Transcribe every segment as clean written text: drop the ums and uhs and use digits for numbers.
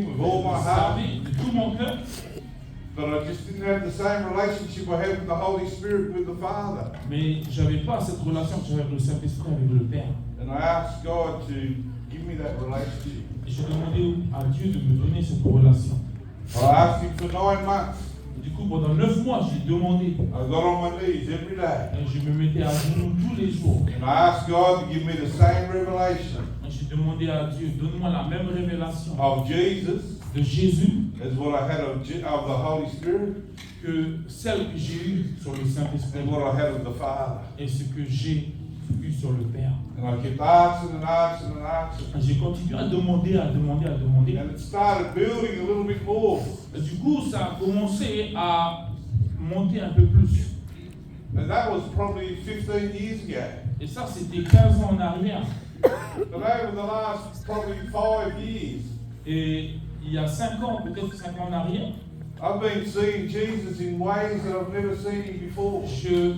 with all my heart, de tout mon cœur, but I just didn't have the same relationship I had with the Holy Spirit with the Father. mais j'avais pas cette relation que j'avais avec le Saint-Esprit, avec le Père. And I asked God to give me that relationship. Et j'ai demandé à Dieu de me donner cette relation. I asked Him for 9 months. Et du coup, pendant 9 mois, j'ai demandé. I got on my knees every day. Et je me mettais à genoux tous les jours. And I asked God to give me the same revelation Et j'ai demandé à Dieu, donne-moi la même révélation of Jesus de Jésus as what I had of the Holy Spirit que celle que j'ai eue sur le Saint-Esprit and what I had of the Father. et ce que j'ai eu sur le Père. And I kept asking and asking and asking. Et j'ai continué à demander. And it started building a little bit more. Et du coup, ça a commencé à monter un peu plus. And that was probably 15 years ago. Et ça, c'était 15 ans en arrière. But over the last probably 5 years, Et il y a 5 ans, peut-être 5 ans en arrière, I've been seeing Jesus in ways that I've never seen Him before. je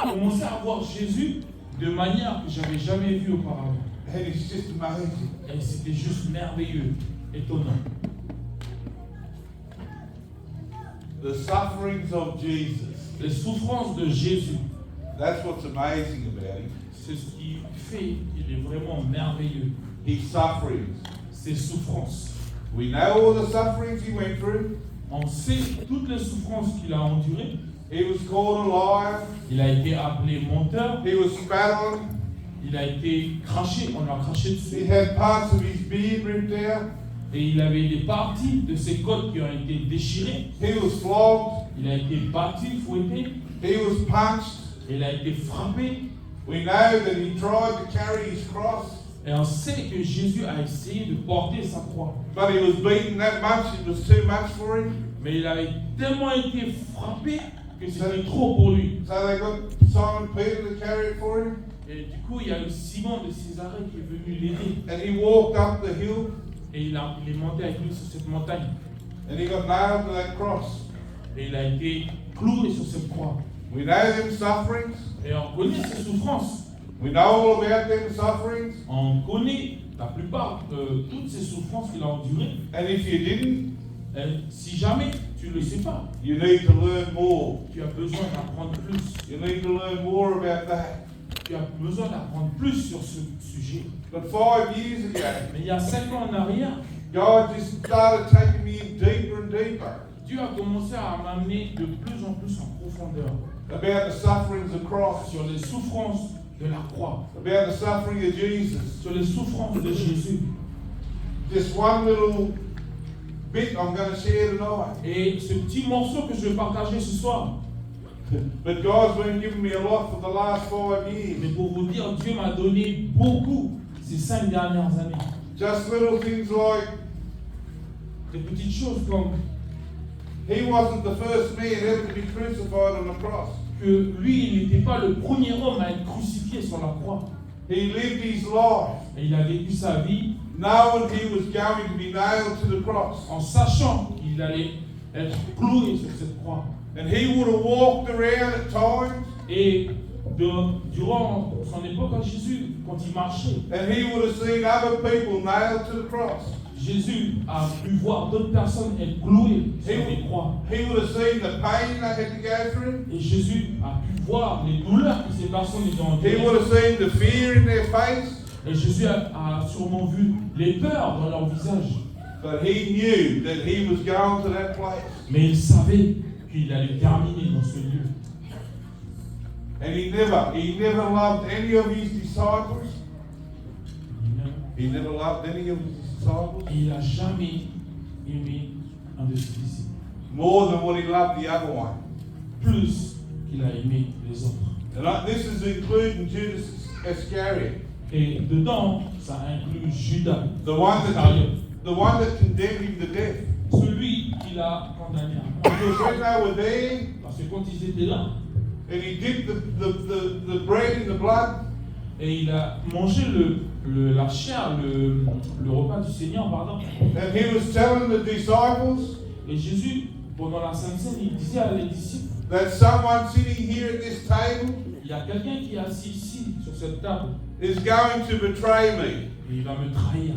commençais à voir Jésus de manière que je n'avais jamais vue auparavant. And it's just amazing. Et c'était juste merveilleux, étonnant. The sufferings of Jesus. Les souffrances de Jésus, That's what's amazing about Him. c'est ce qui fait qu'il est vraiment merveilleux. His sufferings. Ses souffrances. We know all the sufferings He went through. On sait toutes les souffrances qu'il a endurées. He was called a liar. Il a été appelé menteur. He was spat on. Il a été craché, on l'a craché He dessus. had parts of his beard ripped out. Et il avait des parties de ses côtes qui ont été déchirées. He was flogged. Il a été battu, fouetté. He was punched. Il a été frappé. We know that he tried to carry his cross, Et on sait que Jésus a essayé de porter sa croix. but he was beaten that much, it was too much for him. Mais il avait tellement été frappé que c'était trop pour lui. So they got Simon Peter to carry it for him. Et du coup, il y a eu Simon de Césarée qui est venu l'aider. And he walked up the hill Et il est monté avec lui sur cette montagne. and he got nailed to that cross. Et il a été cloué sur cette croix. We know them sufferings. Et on connaît ses souffrances. We know all about them sufferings. On connaît la plupart de toutes ces souffrances qu'il a endurées. And if you didn't, Et si jamais tu ne le sais pas, you need to learn more. tu as besoin d'apprendre plus. You need to learn more about that. Tu as besoin d'apprendre plus sur ce sujet. But 5 years ago, Mais il y a 5 ans en arrière, God just started taking me in deeper and deeper Dieu a commencé à m'amener de plus en plus en profondeur about the sufferings of Christ, sur les souffrances de la croix, about the suffering of Jesus. sur les souffrances de Jésus. Just one little bit I'm going to share tonight. Et ce petit morceau que je vais partager ce soir, But God's been giving me a lot for the last 5 mais years. pour vous dire, Dieu m'a donné beaucoup ces 5 dernières années. Just little things like Des petites choses comme He wasn't the first man ever to be crucified on the cross. que lui, il n'était pas le premier homme à être crucifié sur la croix. He lived his life Et il a vécu sa vie knowing he was going to be nailed to the cross. en sachant qu'il allait être cloué sur cette croix. And he would have walked around at times Et durant son époque à Jésus, quand il marchait, and he would have seen other people nailed to the cross. Jésus a pu voir d'autres personnes être clouées sur des croix. He would have seen the pain they had to go through. Et Jésus a pu voir les douleurs que ces personnes étaient He would endurées. have seen the fear in their face. Et Jésus a sûrement vu les peurs dans leur visage. But he knew that he was going to that place. Mais il savait qu'il allait terminer dans ce lieu. And he never loved any of his disciples. He never loved any of his disciples Et il n'a jamais aimé un de ses disciples. more than what he loved the other one. Plus qu'il a aimé les autres. And this is including Judas Iscariot, Et dedans, ça inclut Judas, the one that condemned him to death. celui qui l'a condamné à mort. Because when they were there, Parce que quand ils étaient là, and he dipped the bread in the blood, et il a mangé la chair, le repas du Seigneur, pardon. and he was telling the disciples Et Jésus, pendant la Sainte Seine, il disait à les disciples, that someone sitting here at this table il y a quelqu'un qui est assis ici, sur cette table, is going to betray me. et il va me trahir.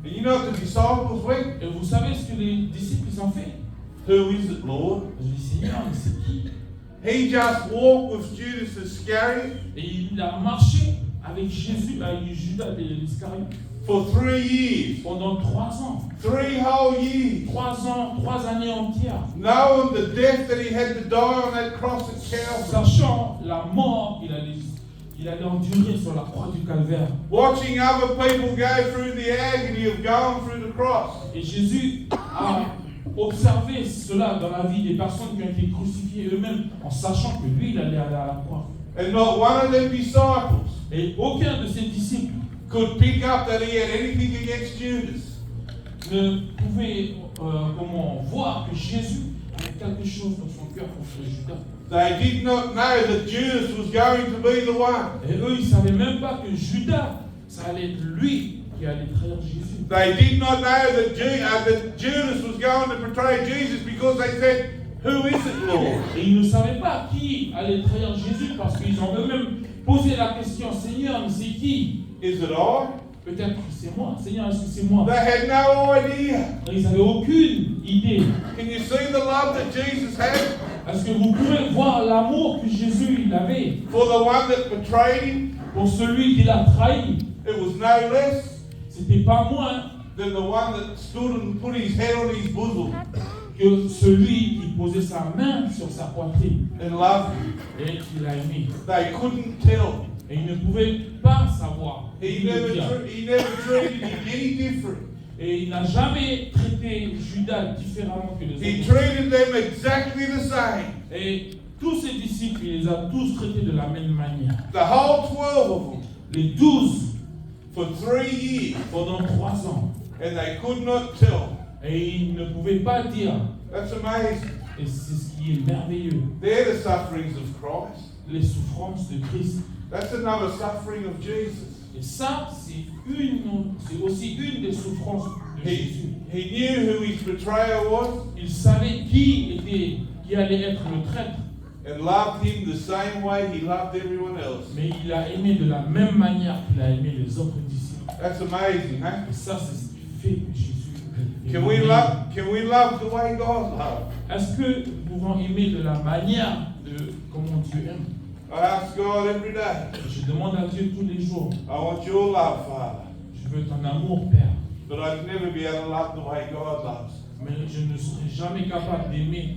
And you know what the disciples went? Et vous savez ce que les disciples ils ont fait? Who is it, Lord? Je dis Seigneur, mais c'est qui? He just walked with Judas Iscariot Et il a marché avec Jésus, avec Judas l'Iscariote for 3 years. pendant 3 ans. 3 whole years. 3 ans, 3 années entières. Knowing the death that he had to die on that cross at Calvary. Sachant la mort qu'il allait endurer sur la croix du calvaire. Watching other people go through the agony of going through the cross. Et Jésus a observé cela dans la vie des personnes qui ont été crucifiées eux-mêmes en sachant que lui, il allait aller à la croix. And not one of them disciples Et aucun de ses disciples could pick up that he had anything against Judas. ne pouvait voir que Jésus avait quelque chose dans son cœur contre Judas. They did not know that Judas was going to be the one. Et eux, ils ne savaient même pas que Judas, ça allait être lui qui allait trahir Jésus. They did not know that Judas was going to betray Jesus because they said, "Who is it, Lord?" Et ils ne savaient pas qui allait trahir Jésus parce qu'ils ont eux-mêmes posé la question, Seigneur, mais c'est qui? Is it I? Peut-être que c'est moi. Seigneur, est-ce que c'est moi? They had no idea. Ils n'avaient aucune idée. Can you see the love that Jesus had Est-ce que vous pouvez voir l'amour que Jésus il avait for the one that betrayed him? pour celui qui l'a trahi? It was no less C'était pas moins than the one that stood and put his head on his bosom que celui qui posait sa main sur sa poitrine and loved him. et qui l'a aimé. They couldn't tell. Et ils ne pouvaient pas savoir. He never treated him any different. Et il n'a jamais traité Judas différemment que les He autres. treated them exactly the same. Et tous ses disciples, il les a tous traités de la même manière. The whole 12 of them Les 12 for 3 years. pendant 3 ans. And they could not tell. Et ils ne pouvaient pas dire. That's amazing. Et c'est ce qui est merveilleux. They're the sufferings of Christ. Les souffrances de Christ. That's another suffering of Jesus. Et ça, c'est aussi une des souffrances de Jésus. He knew who his betrayer was Il savait qui allait être le traître. and loved him the same way he loved everyone else. Mais il a aimé de la même manière qu'il a aimé les autres disciples. That's amazing, huh? Et ça, c'est ce qui fait que Jésus est Can we merveilleux. love the way God loves? Est-ce que nous pouvons aimer de la manière de comment Dieu aime? I ask God every day. Je demande à Dieu tous les jours. I want your love, Father. Je veux ton amour, Père. But I'd never be able to love the way God loves. Mais je ne serai jamais capable d'aimer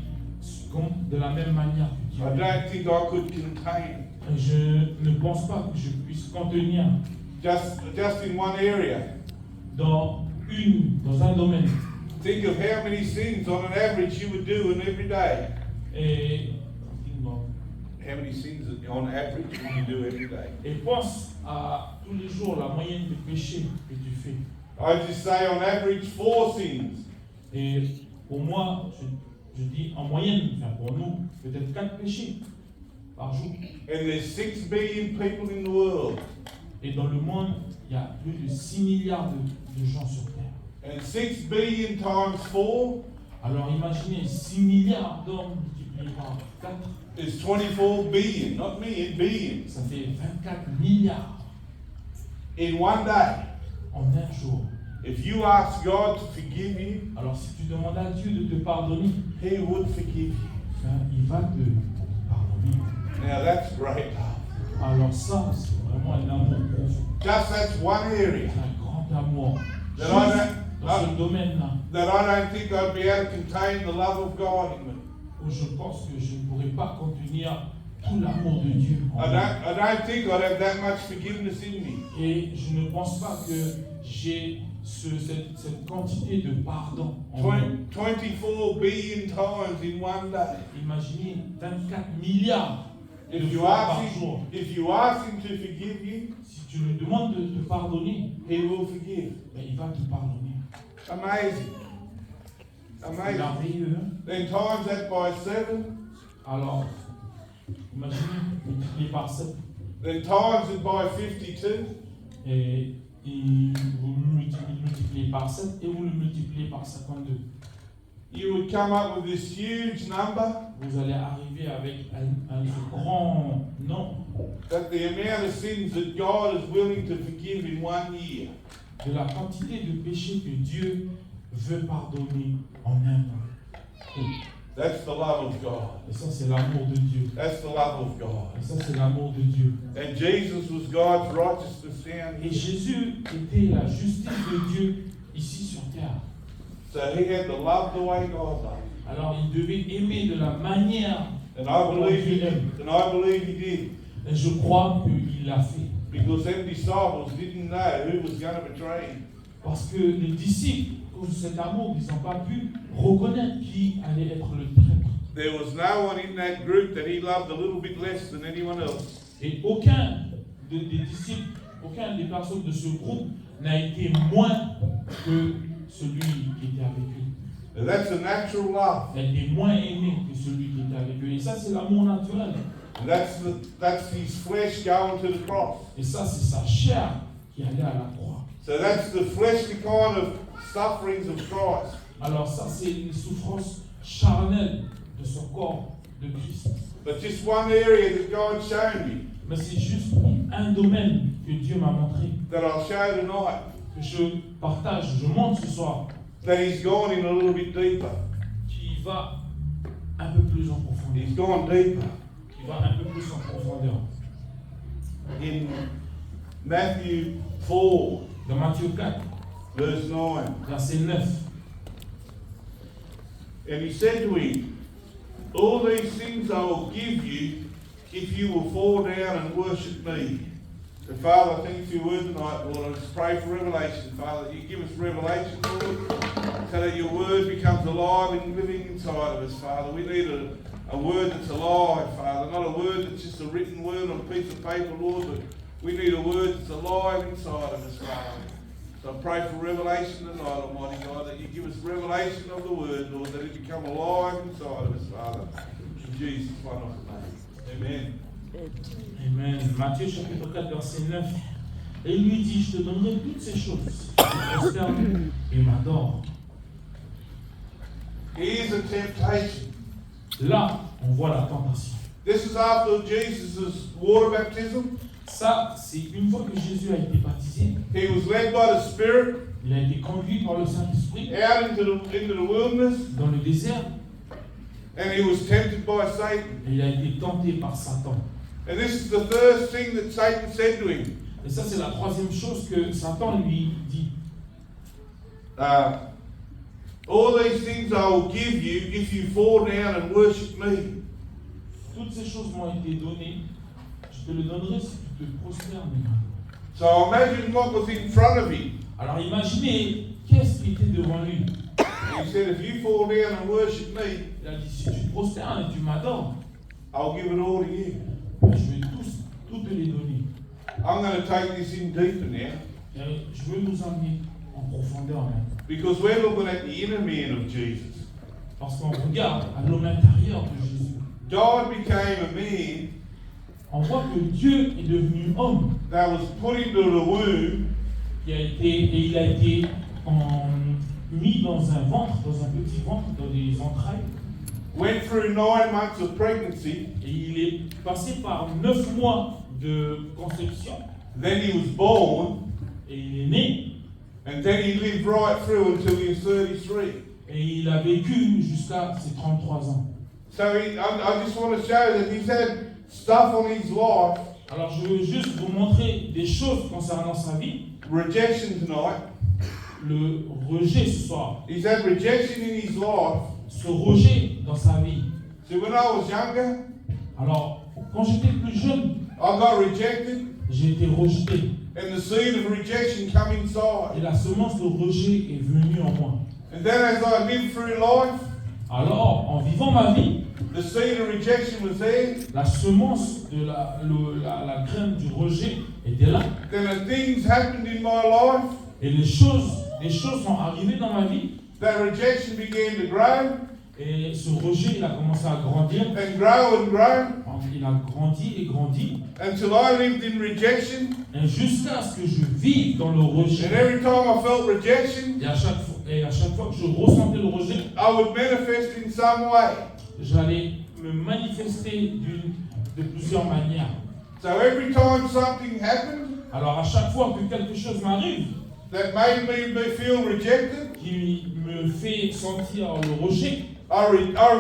de la même manière que Dieu I aime. don't think I could contain Et je ne pense pas que je puisse contenir just in one area. dans un domaine. Think of how many sins on an average you would do in every day. Et How many sins on average would you do every day? Et pense à tous les jours la moyenne de péchés que tu fais. I just say on average 4 sins. Et pour moi, je dis en moyenne, enfin pour nous, peut-être 4 péchés par jour. And there's 6 billion people in the world. Et dans le monde, il y a plus de 6 milliards de gens sur Terre. And 6 billion times 4 Alors imaginez 6 milliards d'hommes multipliés par 4, is 24 billion, not million, billion. ça fait 24 milliards In one day. en un jour. If you ask God to forgive you, Alors si tu demandes à Dieu de te pardonner, He would forgive you. il va te pardonner. Now that's great love. Alors ça, c'est vraiment un amour profond. Just that's one area Un grand amour. That Juste I don't- dans ce domaine-là, that I don't think I'd be able to contain the love of God in me. où je pense que je ne pourrais pas contenir tout l'amour de Dieu en moi. I don't think I'd have that much forgiveness in me. Et je ne pense pas que j'ai cette quantité de pardon en moi. 24 billion times in one day. Imaginez 24 milliards de If you fois par ask jour. him to forgive you, Si tu lui demandes de te pardonner, He will forgive. ben il va te pardonner. Amazing. C'est Amazing. merveilleux. Hein? Then times that by 7, Alors, imaginez, multiplié par 7. then times it by 52, Et vous le multipliez par 7 et vous le multipliez par 52. you would come up with this huge number Vous allez arriver avec un grand nombre that the amount of sins that God is willing to forgive in 1 year. de la quantité de péchés que Dieu veut pardonner en un pas. That's the love of God. Et ça, c'est l'amour de Dieu. That's the love of God. Et ça, c'est l'amour de Dieu. And Jesus was God's righteousness down Et here. Jésus était la justice de Dieu ici sur terre. So he had to love the way God loved. Alors, il devait aimer de la manière And I dont believe he Dieu aime. did. And I believe he did. Et je crois qu'il l'a fait. Because them disciples didn't know who was going to betray him. Parce que les disciples, à cause de cet amour, ils n'ont pas pu reconnaître qui allait être le traître. There was no one in that group that he loved a little bit less than anyone else. Et aucun des disciples, aucun des personnes de ce groupe n'a été moins que celui qui était avec eux. And that's a natural love. Il a été moins aimé que celui qui était avec eux. Et ça, c'est l'amour naturel. And that's his flesh going to the cross. Et ça, c'est sa chair qui allait à la croix. So that's the fleshly kind of sufferings of Christ. Alors ça, c'est une souffrance charnelle de son corps de Christ. But just one area that God showed me, Mais c'est juste un domaine que Dieu m'a montré, that I'll show tonight, que je partage, je montre ce soir, that he's gone in a little bit deeper. qui va un peu plus en profondeur. He's gone deeper. Qui va un peu plus en profondeur. In Matthew 4, Dans Matthieu 4, verse 9. verset 9. And he said to him, all these things I will give you if you will fall down and worship me. So Father, I thank you for your word tonight, Lord. I just pray for revelation, Father, that you give us revelation, Lord, so that your word becomes alive and living inside of us, Father. We need a word that's alive, Father, not a word that's just a written word on a piece of paper, Lord, but we need a word that's alive inside of us, Father. So I pray for revelation tonight, Almighty God, that you give us revelation of the word, Lord, that it become alive inside of us, Father. In Jesus' wonderful name. Amen. Amen. Matthieu chapitre 4, verset 9. Et il lui dit, je te donnerai toutes ces choses si tu te prosternes et m'adores. Here's a temptation. Là, on voit la tentation. This is after Jesus' water baptism. Ça, c'est une fois que Jésus a été baptisé, He was led by the Spirit il a été conduit par le Saint-Esprit out into the wilderness, dans le désert and he was tempted by Satan. et il a été tenté par Satan. And this is the first thing that Satan said to him. Et ça, c'est la troisième chose que Satan lui dit. All these things I will give you if you fall down and worship me. Toutes ces choses m'ont été données. Je te le donnerai si tu te prosternes. So imagine what was in front of him. Alors imaginez, qu'est-ce qui était devant lui? He said, if you fall down and worship me, Il a dit, si tu te prosternes et tu m'adores, I'll give it all to you. je vais tout te les donner. I'm going to take this in deeper now, Et je veux nous emmener en profondeur maintenant. because we're looking at the inner man of Jesus. Parce qu'on regarde à l'homme intérieur de Jésus. God became a man On voit que Dieu est devenu homme. that was put into the womb, Et il a été mis dans un ventre, dans un petit ventre, dans des entrailles. went through 9 months of pregnancy, Et il est passé par 9 mois de conception. then he was born, Et il est né. and then he lived right through until he was 33. Et il a vécu jusqu'à ses 33 ans. So I just want to show that he's had stuff on his life, Alors je veux juste vous montrer des choses concernant sa vie. rejection tonight. Le rejet ce soir. He's had rejection in his life. Ce rejet dans sa vie. So when I was younger, Alors, quand j'étais plus jeune, I got rejected, j'ai été rejeté. and the seed of rejection come Et inside. la semence de rejet est venue en moi. And then as I lived through life, Alors, en vivant ma vie, the seed of rejection was there. la semence de la graine du rejet était là. Then as things happened in my life, Et les choses sont arrivées dans ma vie. that rejection began to grow Et ce rejet, il a commencé à grandir. and grow and grow Il a grandi et grandi. until I lived in rejection. Et jusqu'à ce que je vive dans le rejet. And every time I felt rejection, Et à chaque fois que je ressentais le rejet, I would manifest in some way. j'allais me manifester de plusieurs manières. So every time something happened, Alors à chaque fois que quelque chose m'arrive, that made me feel rejected. qui me fait sentir le rejet, I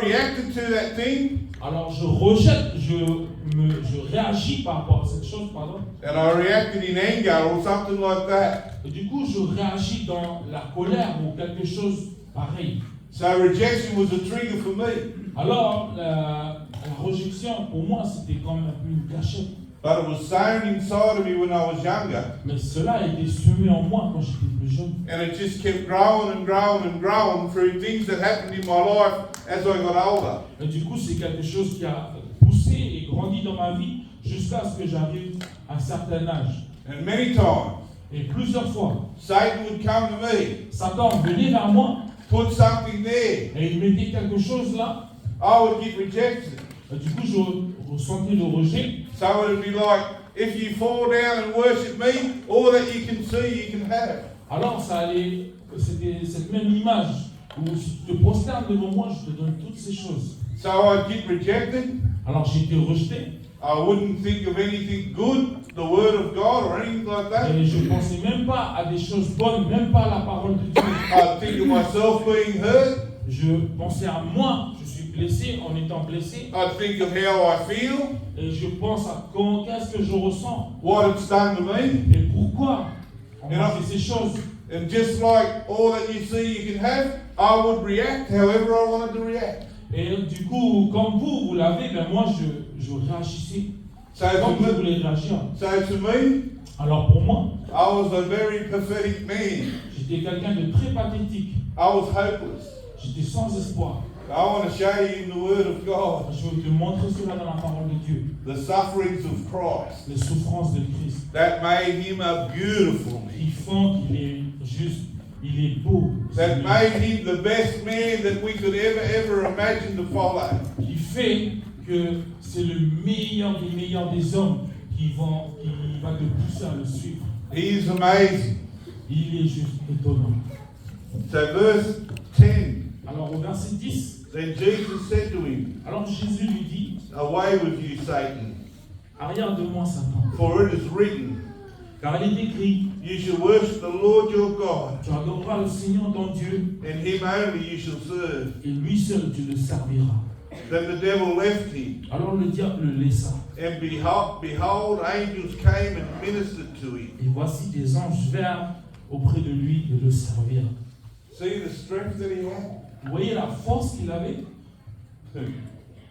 reacted to that thing, alors je rejette, je réagis par rapport à cette chose, pardon. and I reacted in anger or something like that. Et du coup, je réagis dans la colère ou quelque chose pareil. So rejection was a trigger for me. Alors, la rejection, pour moi, c'était comme un peu une cachette. But it was sown inside of me when I was younger, Mais cela a été semé en moi quand j'étais plus jeune. and it just kept growing and growing and growing through things that happened in my life as I got older. Et du coup, c'est quelque chose qui a poussé et grandi dans ma vie jusqu'à ce que j'arrive à un certain âge. And many times, Et plusieurs fois, Satan would come to me, Satan venait vers moi put something there. et il mettait quelque chose là. I would get rejected. Et du coup, je ressentais le rejet. So it would be like, if you fall down and worship me, all that you can see, you can have. Alors, ça allait, c'était cette même image où si tu te prosternes devant moi, je te donne toutes ces choses. So I'd get rejected. Alors, j'ai été rejeté. I wouldn't think of anything good, the word of God or anything like that. Et je ne pensais même pas à des choses bonnes, même pas à la parole de Dieu. I'd think of myself being hurt. Je pensais à moi, je suis blessé en étant blessé. I'd think of how I feel, Et je pense à qu'est-ce que je ressens. what it's done to me. Et pourquoi on m'a fait ces choses. And just like all that you see you can have, I would react however I wanted to react. Et du coup, comme vous l'avez, ben moi je réagissais So comme to je me, voulais réagir. so to me, Alors pour moi, I was a very pathetic man. j'étais quelqu'un de très pathétique. I was hopeless. J'étais sans espoir. I want to show you in the Word of God Je veux te montrer cela dans la parole de Dieu. the sufferings of Christ Les souffrances de Christ that made him a beautiful qui man, font qu'il est juste, il est beau. that made him the best man that we could ever imagine to follow. Qui fait que c'est le meilleur des hommes qui va te pousser à le suivre. He is amazing. Il est juste étonnant. So verse 10, Alors au verset 10, then Jesus said to him, alors Jésus lui dit, away with you, Satan, arrière de moi Satan, for it is written, car il est écrit, you shall worship the Lord your God, tu adoreras le Seigneur ton Dieu, and him only you shall serve. et lui seul tu le serviras. Then the devil left him, Alors le diable le laissa, and behold, angels came and ministered to him. et voici des anges vinrent auprès de lui de le servir. See the strength that he had? Vous voyez la force qu'il avait,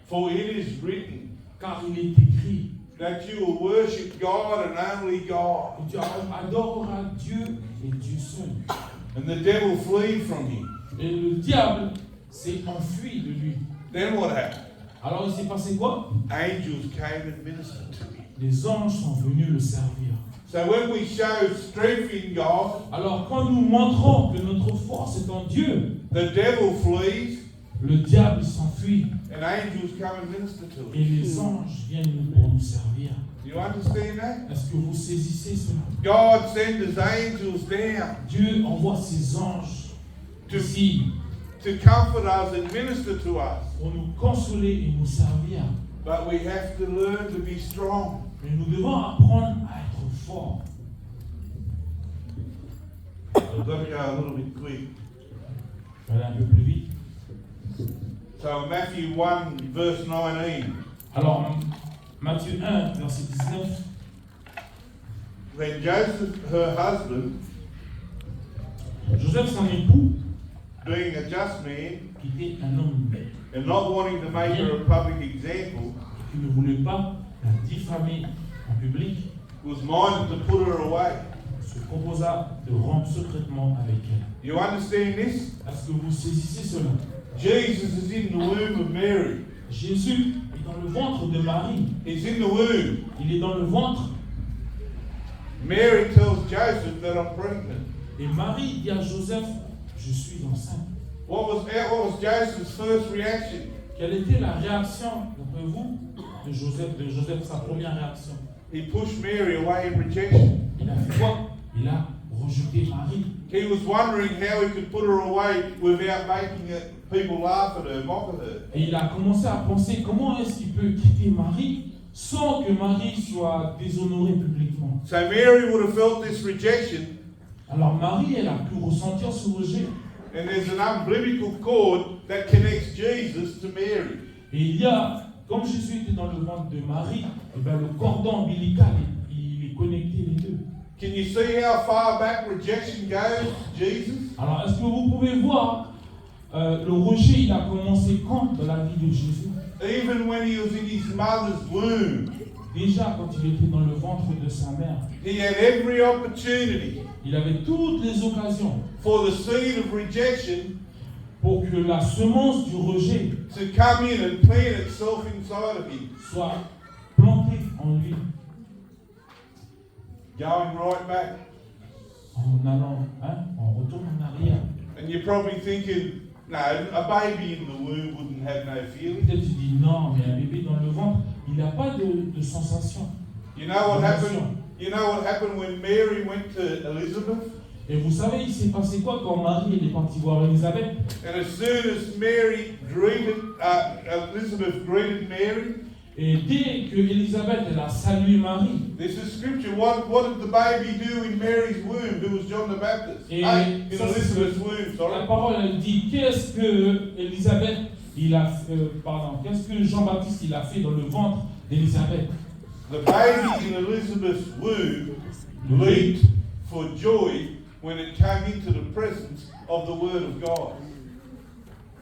For it is written car il est écrit, that you will worship God and only God. tu adoreras Dieu et Dieu seul. And the devil flee from him. Et le diable s'est enfui de lui. Then what happened? Alors il s'est passé quoi? Angels came and ministered to him. Les anges sont venus le servir. So when we show strength in God, Alors quand nous montrons que notre force est en Dieu, the devil flees le diable s'enfuit and angels come and minister to et him. les anges viennent pour nous servir. Do you understand that? Est-ce que vous saisissez cela? God sends his angels down Dieu envoie ses anges to, ici to comfort us and minister to us. pour nous consoler et nous servir. But we have to learn to be strong. Mais nous devons apprendre à être forts. I've got to go a little bit quick. Je vais aller un peu plus vite. So Matthew 1 verse 19. Alors, Matthieu 1, verset 19. Then Joseph, her husband, Joseph, son époux, being a just man qui était un homme and not wanting to make her a public example, qui ne voulait pas la diffamer en public, was minded to put her away. se proposa de rompre secrètement avec elle. You understand this? Est-ce que vous saisissez cela? Jesus is in the womb of Mary. Jésus est dans le ventre de Marie. He's in the womb. Il est dans le ventre. Mary tells Joseph that I'm pregnant. Et Marie dit à Joseph, je suis enceinte. What was Joseph's first reaction? Quelle était la réaction, d'après vous, de Joseph, sa première réaction? He pushed Mary away in rejection. Il a fait quoi? Il a rejeté Marie. He was wondering how he could put her away without making people laugh at her, mock at her. Et il a commencé à penser comment est-ce qu'il peut quitter Marie sans que Marie soit déshonorée publiquement. So Mary would have felt this rejection Alors Marie, elle a pu ressentir ce rejet. And there's an umbilical cord that connects Jesus to Mary. Et il y a, comme Jésus était dans le ventre de Marie, eh ben, le cordon ombilical, il est connecté les deux. Can you see how far back rejection goes to Jesus? Alors, est-ce que vous pouvez voir le rejet, il a commencé quand dans la vie de Jésus? Even when he was in his mother's womb, Déjà, quand il était dans le ventre de sa mère, he had every opportunity il avait toutes les occasions for the seed of rejection pour que la semence du rejet to come in and plant itself inside of him. soit plantée en lui, Going right back. en allant, en retourne en arrière. And you're probably thinking, no, a baby in the womb wouldn't have no feeling. Peut-être tu dis non, mais un bébé dans le ventre, il n'a pas de sensation. You know what happened? You know what happened when Mary went to Elizabeth? Et vous savez, il s'est passé quoi quand Marie elle est partie voir Élisabeth? And as soon as Elizabeth greeted Mary, Et dès que Élisabeth elle a salué Marie, this is scripture. What did the baby do in Mary's womb? Who was John the Baptist? Et In ça, Elizabeth's womb, la sorry. parole elle dit qu'est-ce que Élisabeth il a qu'est-ce que Jean-Baptiste il a fait dans le ventre d'Élisabeth? The baby in Elizabeth's womb leaped for joy when it came into the presence of the Word of God.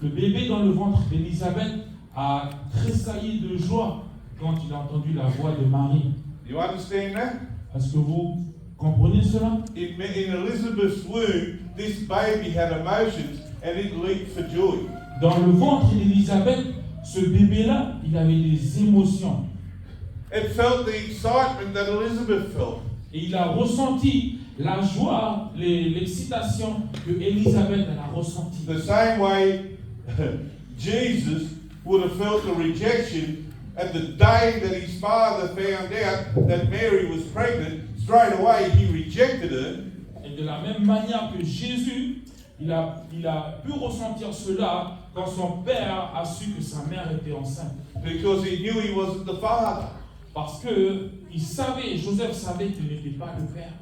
Le bébé dans le ventre d'Élisabeth a tressailli de joie quand il a entendu la voix de Marie. You understand that? Est-ce que vous comprenez cela? In Elizabeth's womb, this baby had emotions and it leaped for joy. Dans le ventre d'Élisabeth, ce bébé-là, il avait des émotions. It felt the excitement that Elizabeth felt. Et il a ressenti la joie, l'excitation que Élisabeth elle a ressentie. The same way Jesus would have felt the rejection at the day that his father found out that Mary was pregnant. Straight away he rejected her. Et de la même manière que Jésus, il a pu ressentir cela quand son père a su que sa mère était enceinte. Because he knew he wasn't the father. Parce que Joseph savait qu'il n'était pas le père.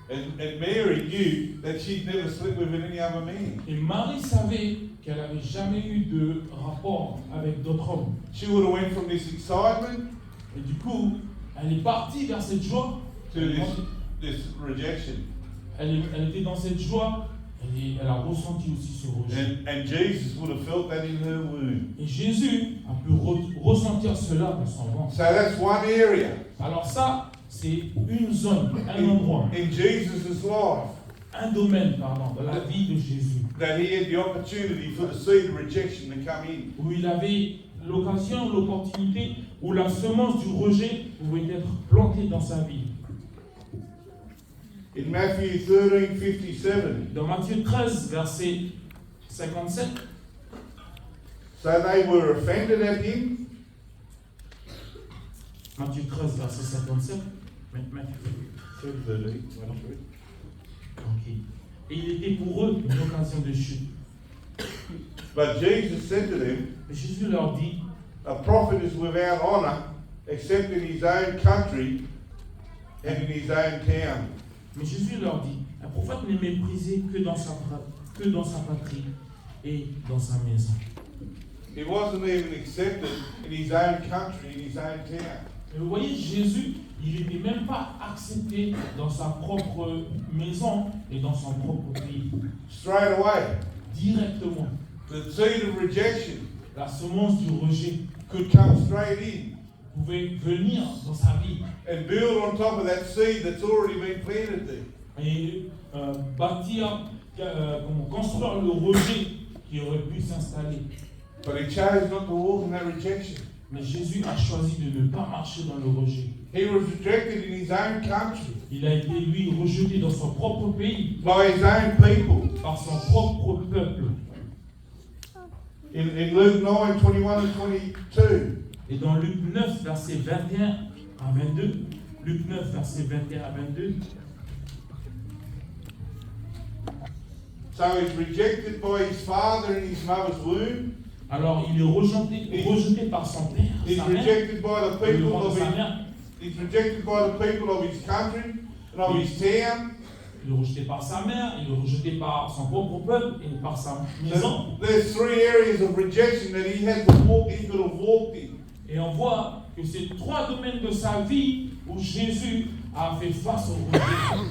And Mary knew that she'd never slept with any other man. Et Marie savait qu'elle n'avait jamais eu de rapport avec d'autres hommes. She would have went from this excitement Et du coup, elle est partie vers cette joie. to this rejection. Elle était dans cette joie. Elle a ressenti aussi ce rejet. And Jesus would have felt that in her womb. Et Jésus a pu ressentir cela dans son ventre. So that's one area Alors ça, c'est une zone, un endroit, in Jesus' life un domaine, pardon, dans la vie de Jésus, that he had the opportunity for the seed of rejection to come in. où il avait l'opportunité, où la semence du rejet pouvait être plantée dans sa vie. In Matthew 13:57, Dans Matthieu 13, verset 57, so they were offended at him. Matthieu 13, verset 57, ok. Et il était pour eux une occasion de chute. But Jesus said to them, Et Jésus leur dit, a prophet is without honor except in his own country and in his own town. mais Jésus leur dit, un prophète n'est méprisé que dans sa patrie et dans sa maison. He wasn't even accepted in his own country, in his own town. Et vous voyez, Jésus, il n'était même pas accepté dans sa propre maison et dans son propre pays. Straight away, Directement. the seed of rejection La semence du rejet could come straight in pouvait venir dans sa vie and build on top of that seed that's already been planted there. et construire le rejet qui aurait pu s'installer. But he chose not to walk in that rejection. Mais Jésus a choisi de ne pas marcher dans le rejet. He was rejected in his own country, Il a été, lui, rejeté dans son propre pays, by his own people. par son propre peuple. In Luke 9, 21 and 22, Et dans Luc 9, verset 21 à 22, Luc 9, verset 21 à 22, so he's rejected by his father in his mother's womb. alors il est rejeté par son père, He's sa mère, rejected by the le people ventre of de sa his, mère. he's rejected by the people of his country and of his town. Il est rejeté par sa mère, il est rejeté par son propre peuple et par sa maison. There's three areas of rejection that he had to walk, he could have walked in. Et on voit que c'est 3 domaines de sa vie où Jésus a fait face au rejet.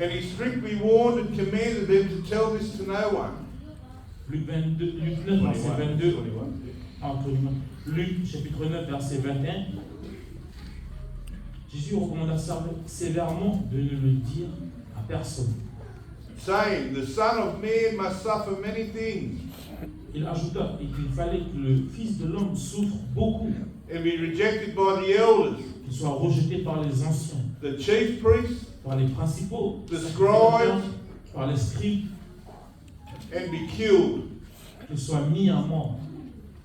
And he strictly warned and commanded them to tell this to no one. Luc 9, verset 22. Luc chapitre 9, verset 21. Jésus recommanda sévèrement de ne le dire à personne. Saying, the Son of Man must suffer many things Il ajouta qu'il fallait que le Fils de l'homme souffre beaucoup, and be rejected by the elders, qu'il soit rejeté par les anciens, the chief priests, par les principaux, the scribes, par les scribes, and be killed, qu'il soit mis à mort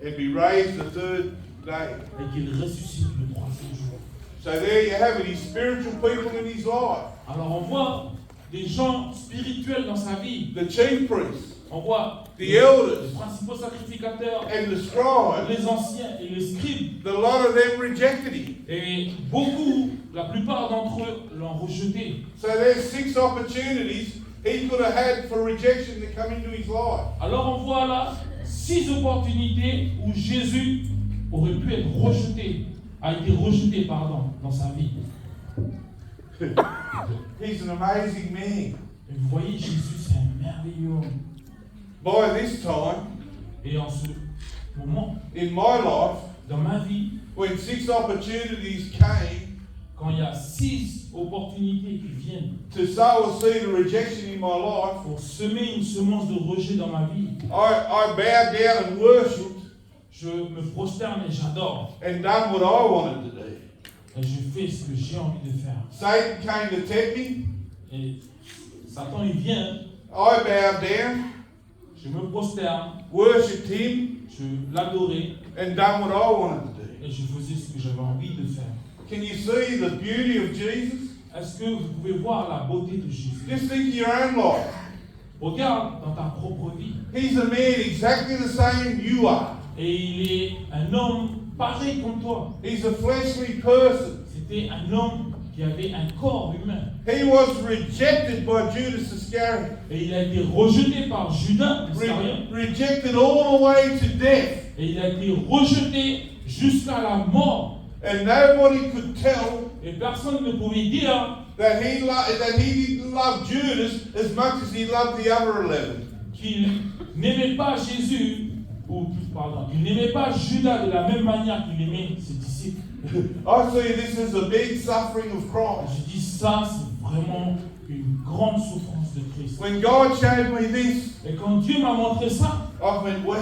and be raised the third day. et qu'il ressuscite le 3e jour. So there you have it, his spiritual people in his life. Alors on voit des gens spirituels dans sa vie. The chief priests On voit The elders. les principaux sacrificateurs, and the scribes, les anciens et les scribes. a lot of them rejected him. Et beaucoup, la plupart d'entre eux l'ont rejeté. So there's 6 opportunities he could have had for rejection to come into his life. Alors on voit là 6 opportunités où Jésus aurait pu être rejeté, a été rejeté, dans sa vie. He's an amazing man. Et vous voyez, Jésus, c'est un merveilleux homme. By this time, Et en ce moment, in my life, dans ma vie, when 6 opportunities came quand il y a 6 opportunités qui viennent to sow a seed of rejection in my life, pour semer une semence de rejet dans ma vie, I bowed down and worshipped je me prosterne et j'adore. and done what I wanted to do. Et je fais ce que j'ai envie de faire. Satan came to tempt me. Et Satan, il vient, I bowed down, je me prosterne, worshipped him, je l'adorais and done what I wanted to do. et je faisais ce que j'avais envie de faire. Can you see the beauty of Jesus? Est-ce que vous pouvez voir la beauté de Jésus? Just think of your own life. Regarde dans ta propre vie. He's a man exactly the same you are. Et il est un homme pareil comme toi. He's a fleshly person. C'était un homme qui avait un corps humain. He was rejected by Judas Iscariot. Et il a été rejeté par Judas Iscariot. Rejected all the way to death. Et il a été rejeté jusqu'à la mort. And nobody could tell Et personne ne pouvait dire that he didn't love Judas as much as he loved the other 11. qu'il n'aimait pas Jésus, qu'il n'aimait pas Judas de la même manière qu'il aimait ses disciples. I see this as a big suffering of Christ. Je dis ça, c'est vraiment une grande souffrance de Christ. When God showed me this, Et quand Dieu m'a montré ça, I went, wow.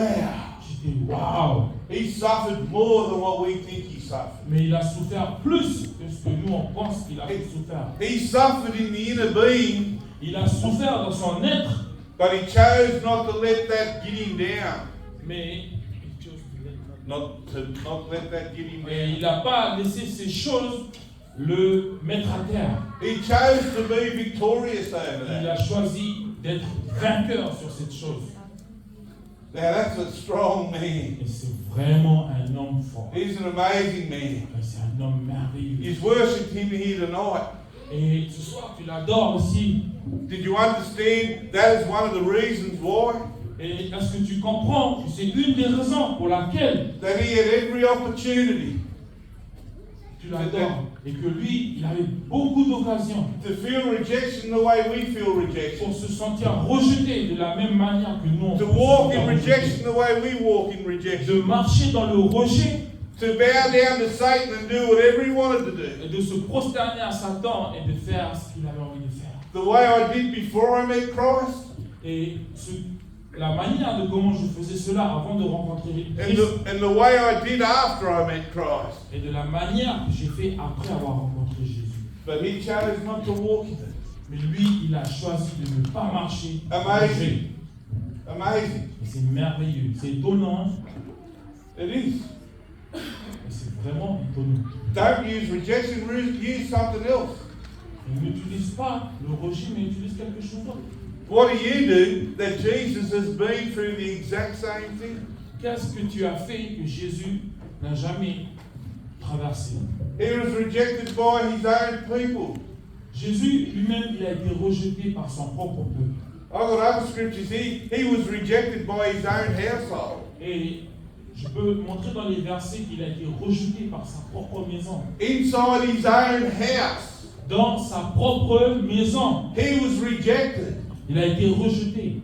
j'étais waouh. He suffered more than what we think he suffered. Mais il a souffert plus que ce que nous on pense qu'il a souffert. He suffered in the inner being, Il a souffert dans son être, but he chose not to let that get him down. mais Not let that get him il down. n'a pas laissé ces choses le mettre à terre. He chose to be victorious over Il that. a choisi d'être vainqueur sur cette chose. Now that's a strong man. Et c'est vraiment un homme fort. He's an amazing man. Et c'est un homme merveilleux. You've worshipped him here tonight. Et ce soir, tu l'adores aussi. Did you understand that is one of the reasons why? Et est-ce que tu comprends que c'est une des raisons pour laquelle That he had every opportunity tu l'adores et que lui, il avait beaucoup d'occasions to feel rejection the way we feel rejection. pour se sentir rejeté de la même manière que nous. To on se walk sent in rejeté. rejection the way we walk in rejection. De marcher dans le rejet To bow down to Satan and do whatever he wanted to do. et de se prosterner à Satan et de faire ce qu'il avait envie de faire. The way I did before I met Christ, Et la manière de comment je faisais cela avant de rencontrer Christ and the way I did after I met Christ. et de la manière que j'ai fait après avoir rencontré Jésus. But he chose not to walk in it. Mais lui, il a choisi de ne pas marcher. dans le Amazing. rejet. Amazing. Et c'est merveilleux, c'est étonnant, It is. et c'est vraiment étonnant. Don't use rejection, use something else. Il n'utilise pas le rejet, mais il utilise quelque chose d'autre. What do you do that Jesus has been through the exact same thing? Qu'est-ce que tu as fait que Jésus n'a jamais traversé? He was rejected by his own people. Jésus lui-même, il a été rejeté par son propre peuple. I've got other scriptures. He was rejected by his own household. Et je peux montrer dans les versets qu'il a été rejeté par sa propre maison. Inside his own house, Dans sa propre maison, he was rejected. il a été rejeté.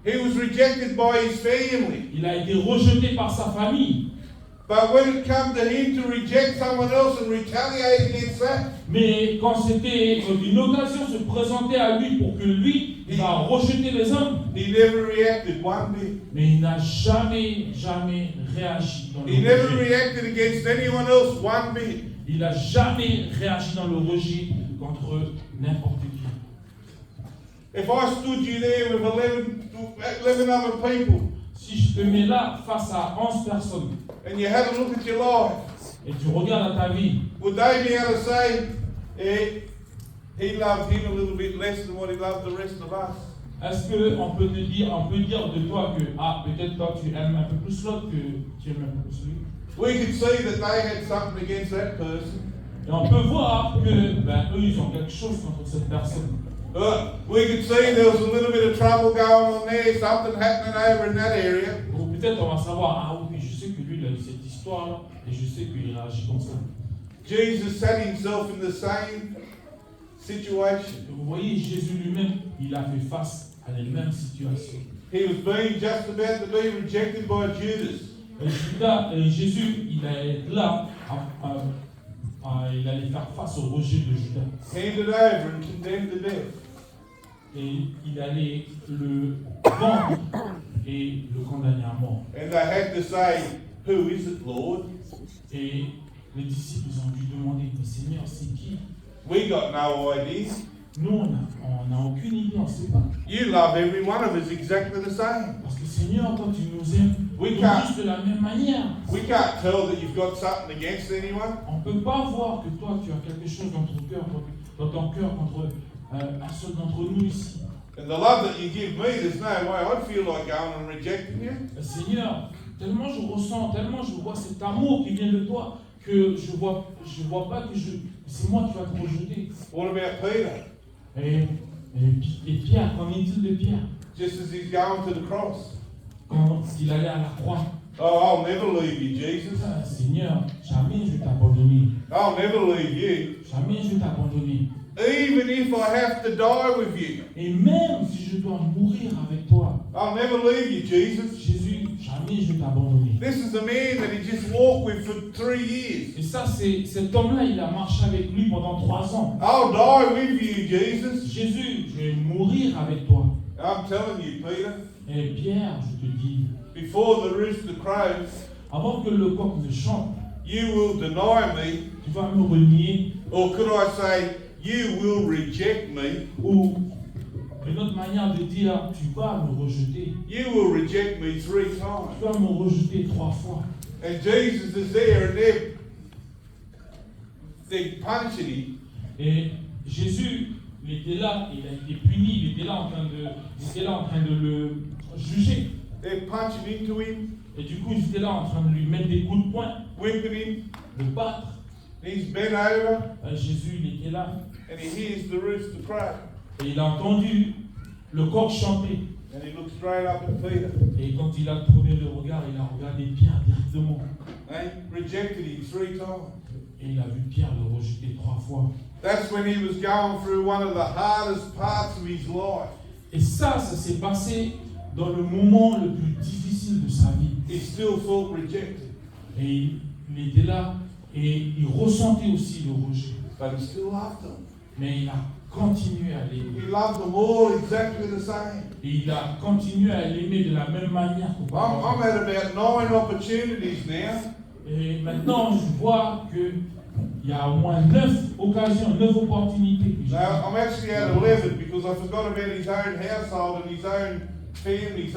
He was rejected by his family. Il a été rejeté par sa famille. But when it came to him to reject someone else and retaliate against that, Mais quand c'était une occasion se présentait à lui pour que lui, il va rejeter les hommes, he never reacted one bit. mais il n'a jamais réagi dans le He never rejet. reacted against anyone else one bit. Il n'a jamais réagi dans le rejet contre n'importe qui. If I stood you there with 11 other people Si je te mets là face à 11 personnes and you had a look at your life, et tu regardes à ta vie, would they be able to say, he loved him a little bit less than what he loved the rest of us? est-ce qu'on peut dire de toi que peut-être toi tu aimes un peu plus l'autre que tu aimes un peu plus lui? We could see that they had something against that person. Et on peut voir que eux ils ont quelque chose contre cette personne. We could see there was a little bit of trouble going on there, something happening over in that area. Ou peut-être on va savoir, oui, je sais que lui il a eu cette histoire et je sais qu'il réagit comme ça. Jesus set himself in the same situation. Et vous voyez, Jésus lui-même, il a fait face à les mêmes situations. He was being just about to be rejected by Judas. Jésus, il allait être là, il allait faire face au rejet de Judas. Handed over and condemned to death. Et il allait le vendre et le condamner à mort. And they had to say, who is it, Lord? Et les disciples ont dû demander, mais Seigneur, c'est qui? We got no idea. Nous, on n'a aucune idée, on ne sait pas. You love every one of us exactly the same. Parce que Seigneur, toi, tu nous aimes tous de la même manière. We can't tell that you've got something against anyone. On ne peut pas voir que toi, tu as quelque chose dans ton cœur contre un seul d'entre nous ici. And the love that you give me, there's no way I'd feel like going and rejecting you. Seigneur, tellement je ressens, tellement je vois cet amour qui vient de toi, que je vois pas que c'est moi qui vais te rejeter. What about Peter? Et Pierre, qu'en est-il de Pierre? Just as he's going to the cross. Quand il allait à la croix. Oh, I'll never leave you, Jesus. Seigneur, jamais je vais t'abandonner. I'll never leave you. Jamais je vais t'abandonner. Even if I have to die with you. Et même si je dois mourir avec toi. I'll never leave you, Jesus. Jésus, jamais je vais t'abandonner. This is a man that he just walked with for 3 years. Et ça, c'est cet homme-là, il a marché avec lui pendant 3 ans. I'll die with you, Jesus. Jésus, je vais mourir avec toi. I'm telling you, Peter. Et Pierre, je te dis, before the rooster crows, avant que le coq ne chante, you will deny me. Tu vas me renier. Or could I say, you will reject me. Ou une autre manière de dire, tu vas me rejeter. You will reject me 3 times. Tu vas me rejeter 3 fois. And Jesus is there and they're punching him. Et Jésus, il était là, il a été puni, il était là en train de le juger. They're punching into him. Et du coup, ils étaient là en train de lui mettre des coups de poing, whipping him. De battre. He's bent over. Jésus, il était là. And he hears the rooster crow. Et il a entendu le coq chanter. And he looked straight up at Peter. Et quand il a tourné le regard, il a regardé Pierre directement. And he rejected him 3 times. Et il a vu Pierre le rejeter 3 fois. That's when he was going through one of the hardest parts of his life. Et ça s'est passé dans le moment le plus difficile de sa vie. He still felt rejected. Et il était là et il ressentait aussi le rejet. But he still loved them. Mais il a continué à l'aimer. He loved them all exactly the same. Et il a continué à l'aimer de la même manière qu'auparavant. I'm at about 9 opportunities now. Et maintenant, je vois que il y a au moins 9 occasions, 9 opportunités. Now, I'm actually at 11 because I forgot about his own household and his own family,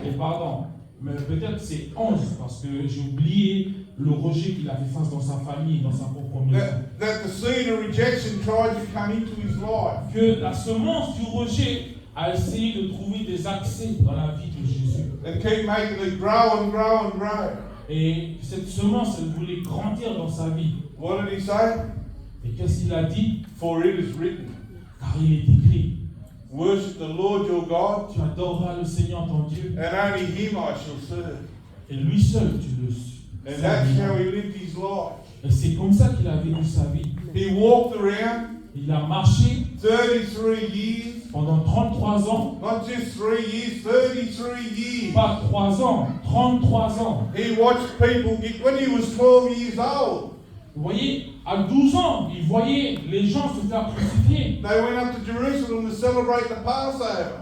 Et pardon, mais peut-être c'est 11 parce que j'ai oublié le rejet qu'il a fait face dans sa famille, dans sa propre maison. That the seed of rejection tried to come into his life. Que la semence du rejet a essayé de trouver des accès dans la vie de Jésus. And keep making it grow and grow and grow. Et cette semence, elle voulait grandir dans sa vie. What did he say? Et qu'est-ce qu'il a dit? For it is written, Car il est écrit, worship the Lord your God, tu adoreras le Seigneur ton Dieu, and only him I shall serve. et lui seul tu le And that's how serviras. he lived his life. Et c'est comme ça qu'il a vécu sa vie. He walked around Il a marché 33 years, pendant 33 ans, not just 3 years, 33 years. pas 3 ans, 33 ans. He watched people get, when he was 12 years old, Vous voyez, à 12 ans, il voyait les gens se faire crucifier. they went up to Jerusalem to celebrate the Passover.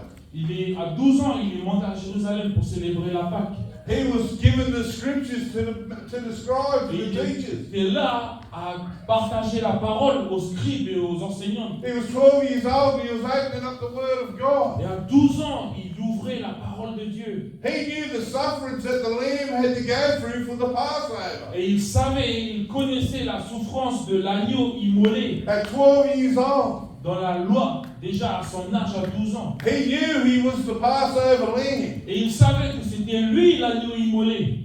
À 12 ans, il est monté à Jérusalem pour célébrer la Pâque. He was given the scriptures to the scribes, to Et the teachers. il était là à partager la parole aux scribes et aux enseignants. He was 12 years old and he was opening up the Word of God. Et à 12 ans, il ouvrait la parole de Dieu. He knew the sufferings that the Lamb had to go through for the Passover. Et il savait, il connaissait la souffrance de l'agneau immolé At 12 years old, dans la loi, déjà à son âge à 12 ans. he knew he was the Passover Lamb. Et il savait que c'était lui l'agneau immolé.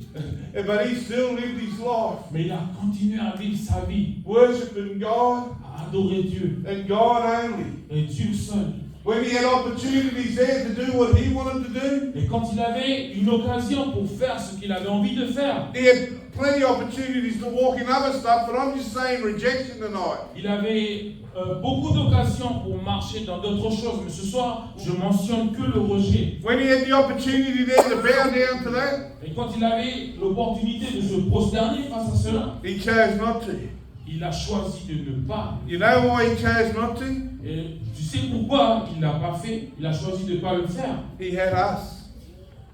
But he still lived his life, Mais il a continué à vivre sa vie, worshiping God à adorer Dieu. and God only. Et Dieu seul. When he had opportunities there to do what he wanted to do, Et quand il avait une occasion pour faire ce qu'il avait envie de faire, he had plenty of opportunities to walk in other stuff, but I'm just saying rejection tonight. il avait beaucoup d'occasions pour marcher dans d'autres choses. Mais ce soir, je mentionne que le rejet. When he had the opportunity there to bow down to that, Et quand il avait l'opportunité de se prosterner face à cela, he chose not to. il a choisi de ne pas. You know why he chose not to? Et tu sais pourquoi il ne l'a pas fait? Il a choisi de ne pas le faire. He had us.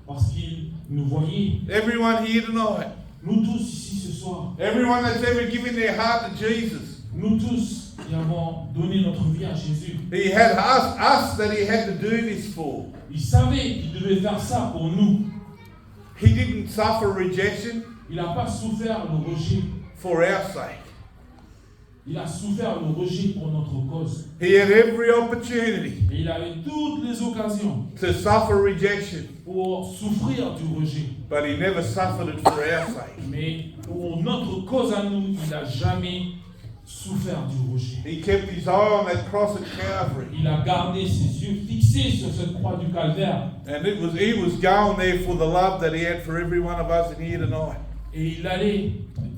Parce qu'il nous voyait. Everyone here tonight. Nous tous ici ce soir. Everyone that's ever given their heart to Jesus. Nous tous qui avons donné notre vie à Jésus. He had us that he had to do this for. Il savait qu'il devait faire ça pour nous. He didn't suffer rejection Il n'a pas souffert le rejet. for our sake. Il a souffert le rejet pour notre cause. He had every opportunity Et il avait toutes les occasions to suffer rejection, pour souffrir du rejet. but he never suffered it for our sake. Mais pour notre cause à nous, il n'a jamais souffert du rejet. He kept his eye on that cross at Calvary. Il a gardé ses yeux fixés sur cette croix du calvaire. And he was going there for the love that he had for every one of us in here tonight. Et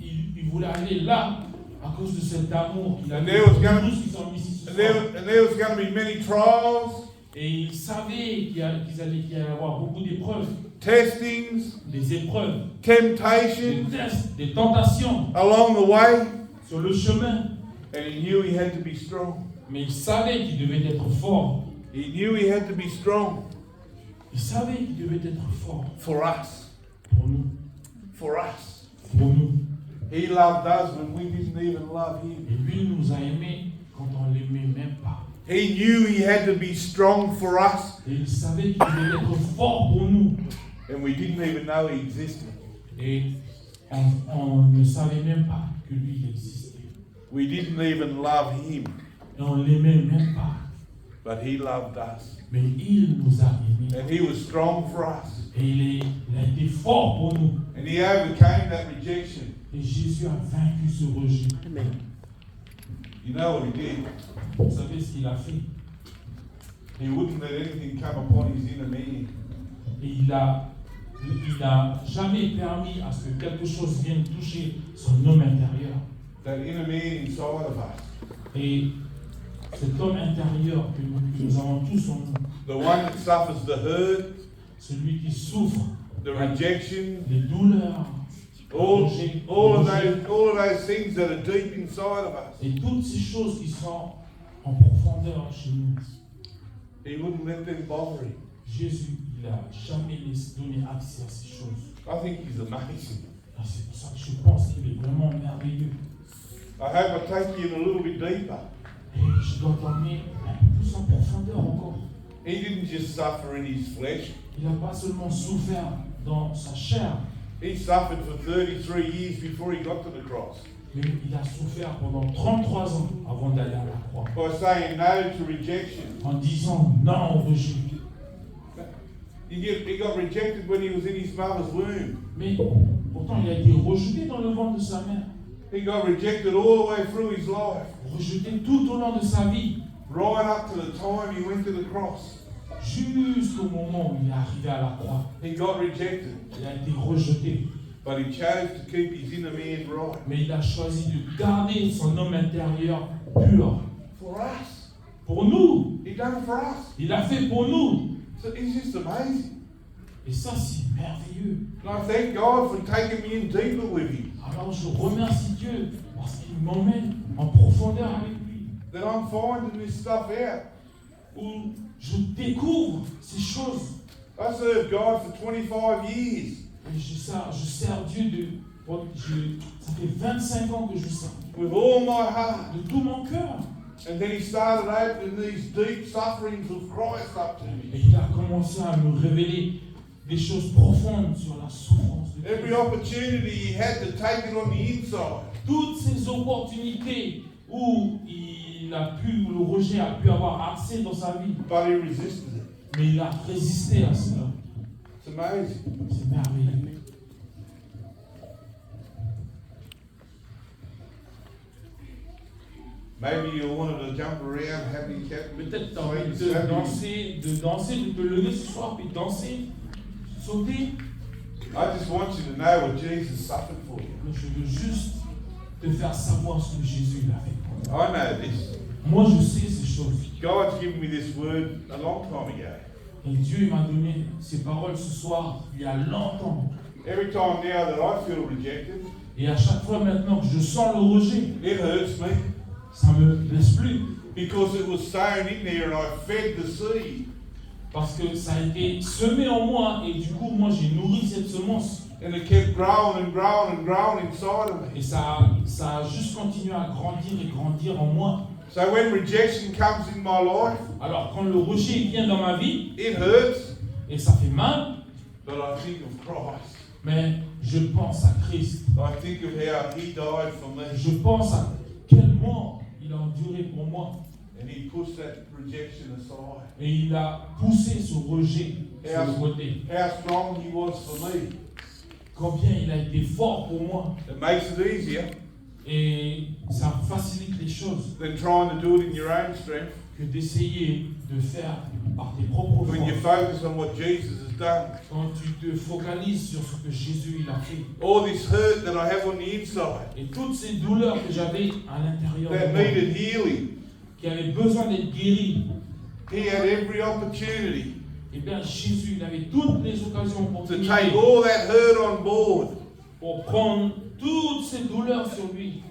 il voulait aller là à cause de cet amour qu'il avait And there was pour gonna- tous qui sont ici ce And soir. there was going to be many trials, Et il savait qu'il allait y avoir beaucoup d'épreuves, testings, des épreuves, des temptations tests, des tentations along the way, sur le chemin. and he knew he had to be strong. Mais il savait qu'il devait être fort. He knew he had to be strong Il savait qu'il devait être fort for us, pour nous. for us. Pour nous. He loved us when we didn't even love him. Et lui nous a aimés quand on l'aimait même pas. He knew he had to be strong for us, Et il savait qu'il devait être fort pour nous. and we didn't even know he existed. Et on ne savait même pas que lui il existait. We didn't even love him, Et on l'aimait même pas. but he loved us. Mais il nous a aimés. And he was strong for us. Et il a été fort pour nous. And he overcame that rejection. Et Jésus a vaincu ce rejet. You know what he did? Vous savez ce qu'il a fait? He wouldn't let anything come upon his inner man. Et il n'a jamais permis à ce que quelque chose vienne toucher son homme intérieur. That inner man inside of us. Et cet homme intérieur que nous avons tous en nous, The one that suffers the hurt, celui qui souffre, the rejection, les douleurs, all, le rejet, all of le rejet, all of those things that are deep inside of us. et toutes ces choses qui sont en profondeur chez nous. He wouldn't let them bother him. Jésus, il n'a jamais donné accès à ces choses. I think he's amazing. Et c'est pour ça que je pense qu'il est vraiment merveilleux. I hope I take you in a little bit deeper. Et je dois t'emmener un peu plus en profondeur encore. He didn't just suffer in his flesh. Il n'a pas seulement souffert dans sa chair, He suffered for 33 years before he got to the cross. mais il a souffert pendant 33 ans avant d'aller à la croix. By saying no to rejection. En disant non au rejet. He got rejected when he was in his mother's womb. Mais pourtant, il a été rejeté dans le ventre de sa mère. He got rejected all the way through his life, rejeté tout au long de sa vie, right up to the time he went to the cross. jusqu'au moment où il est arrivé à la croix. He got rejected, Il a été rejeté, but he chose to keep his inner man right. mais il a choisi de garder son homme intérieur pur. For us. Pour nous, He done it for us. il l'a fait pour nous. So it's just amazing. Et ça, c'est merveilleux. And I thank God for taking me in deeper with him. Alors je remercie Dieu parce qu'il m'emmène en profondeur avec lui, That I'm finding this stuff out. où je découvre ces choses. I served God for 25 years. Et je sers Dieu ça fait 25 ans que je sers With all my heart. de tout mon cœur. And then he started opening these deep sufferings of Christ up to me. Et il a commencé à me révéler des choses profondes sur la souffrance de Every Christ. opportunity he had to take it on the inside. Toutes ces opportunités où le rejet a pu avoir accès dans sa vie, But he resisted it. mais il a résisté à cela. It's amazing. C'est merveilleux. Maybe you wanted to jump around, happy cat. Peut-être tu as envie de danser, de te lever ce soir, puis danser, sauter. I just want you to know what Jesus suffered for you. Mais je veux juste te faire savoir ce que Jésus a fait pour moi. I know this. Moi, je sais ces choses. God's given me this word a long time ago. Et Dieu m'a donné ces paroles ce soir, il y a longtemps. Every time now that I feel rejected, Et à chaque fois maintenant que je sens le rejet, it hurts me ça me blesse plus. because it was sown in there and I fed the seed. Parce que ça a été semé en moi et du coup, moi, j'ai nourri cette semence. And it kept growing and growing and growing inside of me. Et ça a juste continué à grandir et grandir en moi. So when rejection comes in my life, Alors, quand le rejet vient dans ma vie, it hurts, et ça fait mal, but I think of Christ. mais je pense à Christ. I think of how he died for me. Je pense à quelle mort il a enduré pour moi. And he pushed that rejection aside. Et il a poussé ce rejet sur le côté. How strong he was for me. Combien il a été fort pour moi. It makes it easier Et ça facilite les choses than trying to do it in your own strength. que d'essayer de faire par tes propres When you forces. focus on what Jesus has done. Quand tu te focalises sur ce que Jésus il a fait. All this hurt that I have on the inside Et toutes ces douleurs que j'avais à l'intérieur that de moi, needed healing. qui avaient besoin d'être guéries, He had every opportunity eh bien Jésus il avait toutes les occasions pour to take all that hurt on board. pour prendre toutes ces douleurs sur lui.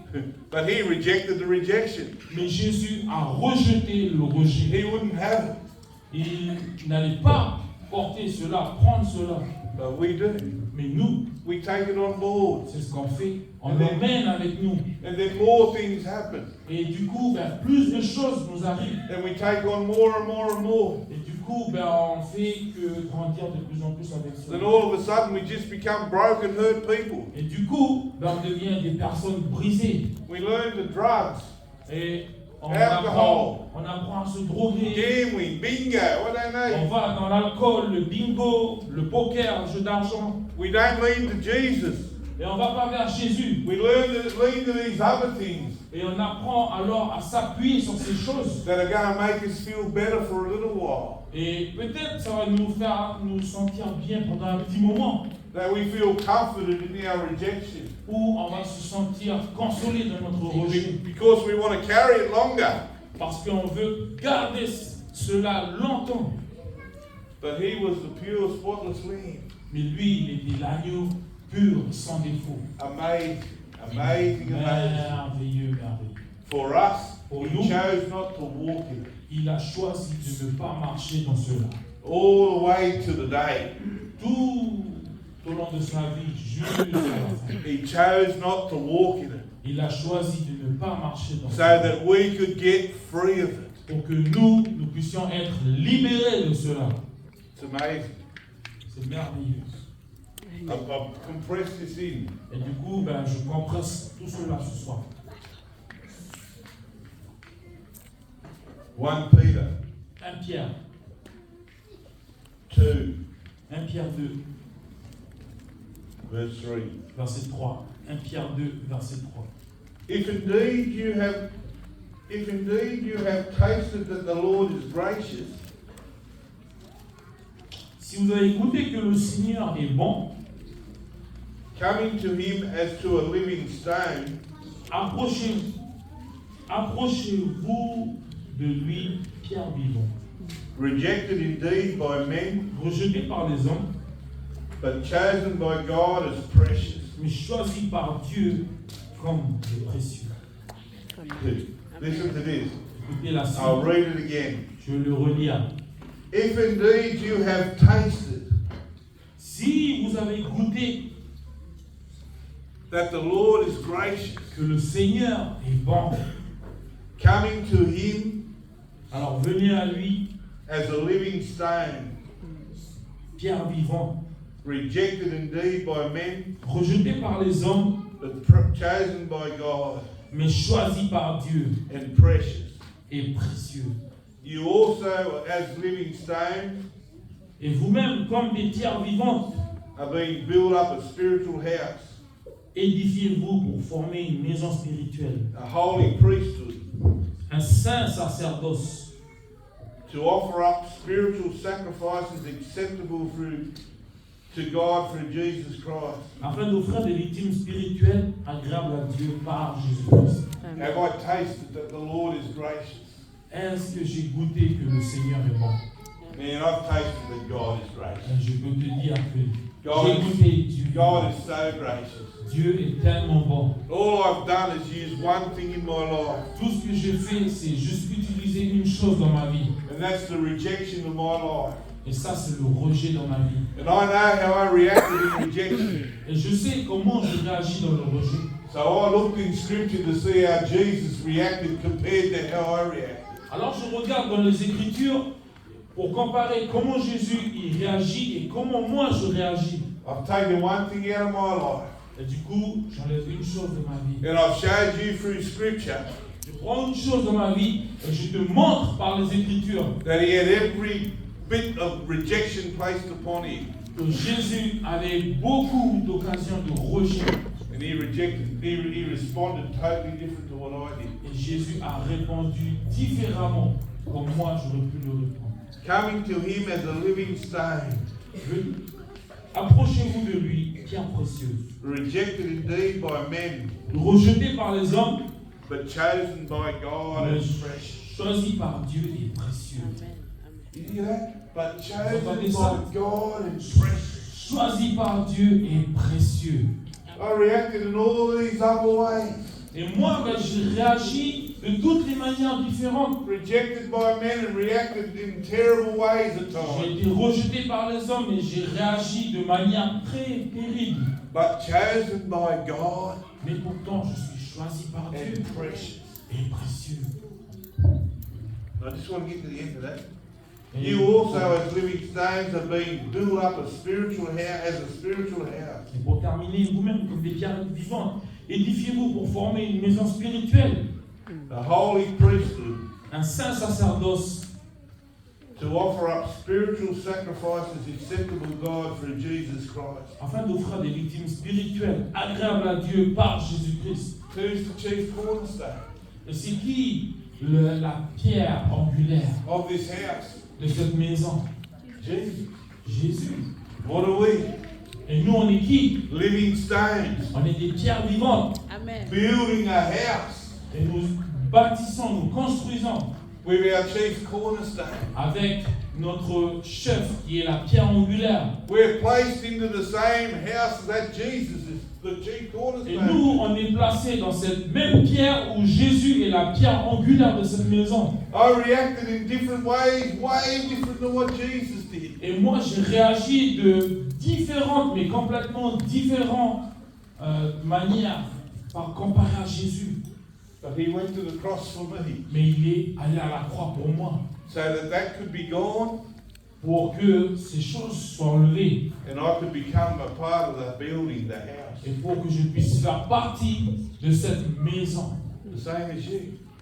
But he rejected the rejection. Mais Jésus a rejeté le rejet. He wouldn't have it. Il n'allait pas porter cela, prendre cela. But we do. Mais nous, We take it on board. c'est ce qu'on fait. On Amen. l'emmène avec nous. And then more things happen. Et du coup, plus de choses nous arrivent. And we take on more and more and more. Et du coup, on fait que grandir de plus en plus avec Then cela. all of a sudden we just become broken, hurt people. Et du coup, on devient des personnes brisées. We learn the drugs, Et on Alcohol. apprend à se droguer. gambling, bingo, what they On need. va dans l'alcool, le bingo, le poker, le jeu d'argent. We don't lean to Jesus. Et on ne va pas vers Jésus. We learn to lean to these other things Et on apprend alors à s'appuyer sur ces choses. that are going to make us feel better for a little while. Et peut-être ça va nous faire nous sentir bien pendant un petit moment. That we feel comforted in our rejection. Où on va se sentir consolé de notre rejet. Because we want to carry it longer. Parce qu'on veut garder cela longtemps. But he was the pure, spotless lamb. Mais lui, il était l'agneau pur, sans défaut. Amazing, amazing, amazing. Merveilleux, merveilleux. For us, Pour he nous. chose not to walk in it. Il a choisi de ne pas marcher dans cela. All the way to the day. Tout au long de sa vie, jusqu'à la fin. He chose not to walk in it. Il a choisi de ne pas marcher dans So cela. that we could get free of it. Pour que nous puissions être libérés de cela. It's amazing. C'est merveilleux. I've compressed this in. Et du coup, je compresse tout cela ce soir. 1 Peter 1 Pierre, 2, 1 Pierre 2, verse 3. verset 3. 1 Pierre 2, verset 3. If indeed you have tasted that the Lord is gracious, Si vous avez écouté que le Seigneur est bon, coming to him as to a living stone, approchez-vous de lui, pierre vivante, rejected indeed by men, rejeté par les hommes, but chosen by God as precious. mais choisi par Dieu comme des précieux. Listen to this. Écoutez la I'll suite, read it again. je le relis. If indeed you have tasted Si vous avez goûté that the Lord is gracious, que le Seigneur est bon, coming to him alors venez à lui, as a living stone, pierre vivante, rejected indeed by men, rejeté par les hommes, but chosen by God mais choisi par Dieu and precious. et précieux. You also, as living stones, Et vous-même, comme des pierres vivantes, are being built up a spiritual house, édifiez-vous pour former une maison spirituelle, a holy priesthood, un saint sacerdoce, to offer up spiritual sacrifices acceptable to God through Jesus Christ. afin d'offrir des victimes spirituelles agréables à Dieu par Jésus-Christ. Have I tasted that the Lord is gracious? Est-ce que j'ai goûté que le Seigneur est bon? Man, I've tasted that God is gracious. Et je peux te dire que God j'ai goûté is, Dieu. God is so gracious. Dieu est tellement bon. All I've done is use one thing in my life, Tout ce que j'ai fait, c'est juste utiliser une chose dans ma vie. and that's the rejection of my life. Et ça, c'est le rejet dans ma vie. And I know how I reacted in rejection. Et je sais comment je réagis dans le rejet. So I looked in Scripture to see how Jesus reacted compared to how I reacted. Alors je regarde dans les Écritures pour comparer comment Jésus il réagit et comment moi je réagis. I've taken one thing out of my life, Et du coup, j'enlève une chose de ma vie. and I've showed you through Scripture Je prends une chose de ma vie et je te montre par les Écritures that he had every bit of rejection placed upon him, que Jésus avait beaucoup d'occasions de rejet. and he responded totally different to what I did. Et Jésus a répondu différemment comme moi j'aurais pu le répondre. Coming to him as a living stone, Approchez-vous de lui, pierre précieuse, rejected indeed by men, rejeté par les hommes, but chosen by God mais as precious. choisi par Dieu et précieux. You hear that? But chosen entendez ça? by God and precious. Choisi par Dieu et précieux. I reacted in all these other ways. Et moi, j'ai réagi de toutes les manières différentes. Rejected by men and reacted in terrible ways at J'ai times. été rejeté par les hommes et j'ai réagi de manière très terrible. But chosen by God Mais pourtant, je suis choisi par Dieu and precious. et précieux. I just want to get to the end of that. Et You also, as living stones, are being built up a spiritual house, as a spiritual house. et pour terminer, vous-même, comme des pierres vivantes, édifiez-vous pour former une maison spirituelle, A holy priesthood un saint sacerdoce, to offer up spiritual sacrifices acceptable to God through Jesus Christ. afin d'offrir des victimes spirituelles agréables à Dieu par Jésus-Christ. Who's the chief cornerstone Et c'est qui la pierre angulaire of this house? de cette maison? Jesus. Jésus. What are we? Et nous, on est qui? Living stones, On est des pierres vivantes. Amen. building a house Et nous bâtissons, nous construisons with our chief cornerstone. avec notre chef qui est la pierre angulaire. We're placed into the same house that Jesus is the chief Et cornerstone. nous, on est placés dans cette même pierre où Jésus est la pierre angulaire de cette maison. I reacted in different ways, way different than what Jesus did. Et moi, j'ai réagi de différentes, mais complètement différentes manières par comparé à Jésus. But he went to the cross for me Mais il est allé à la croix pour moi, so that could be gone pour que ces choses soient enlevées and I could become a part of the building, the house. et pour que je puisse faire partie de cette maison. The same as you.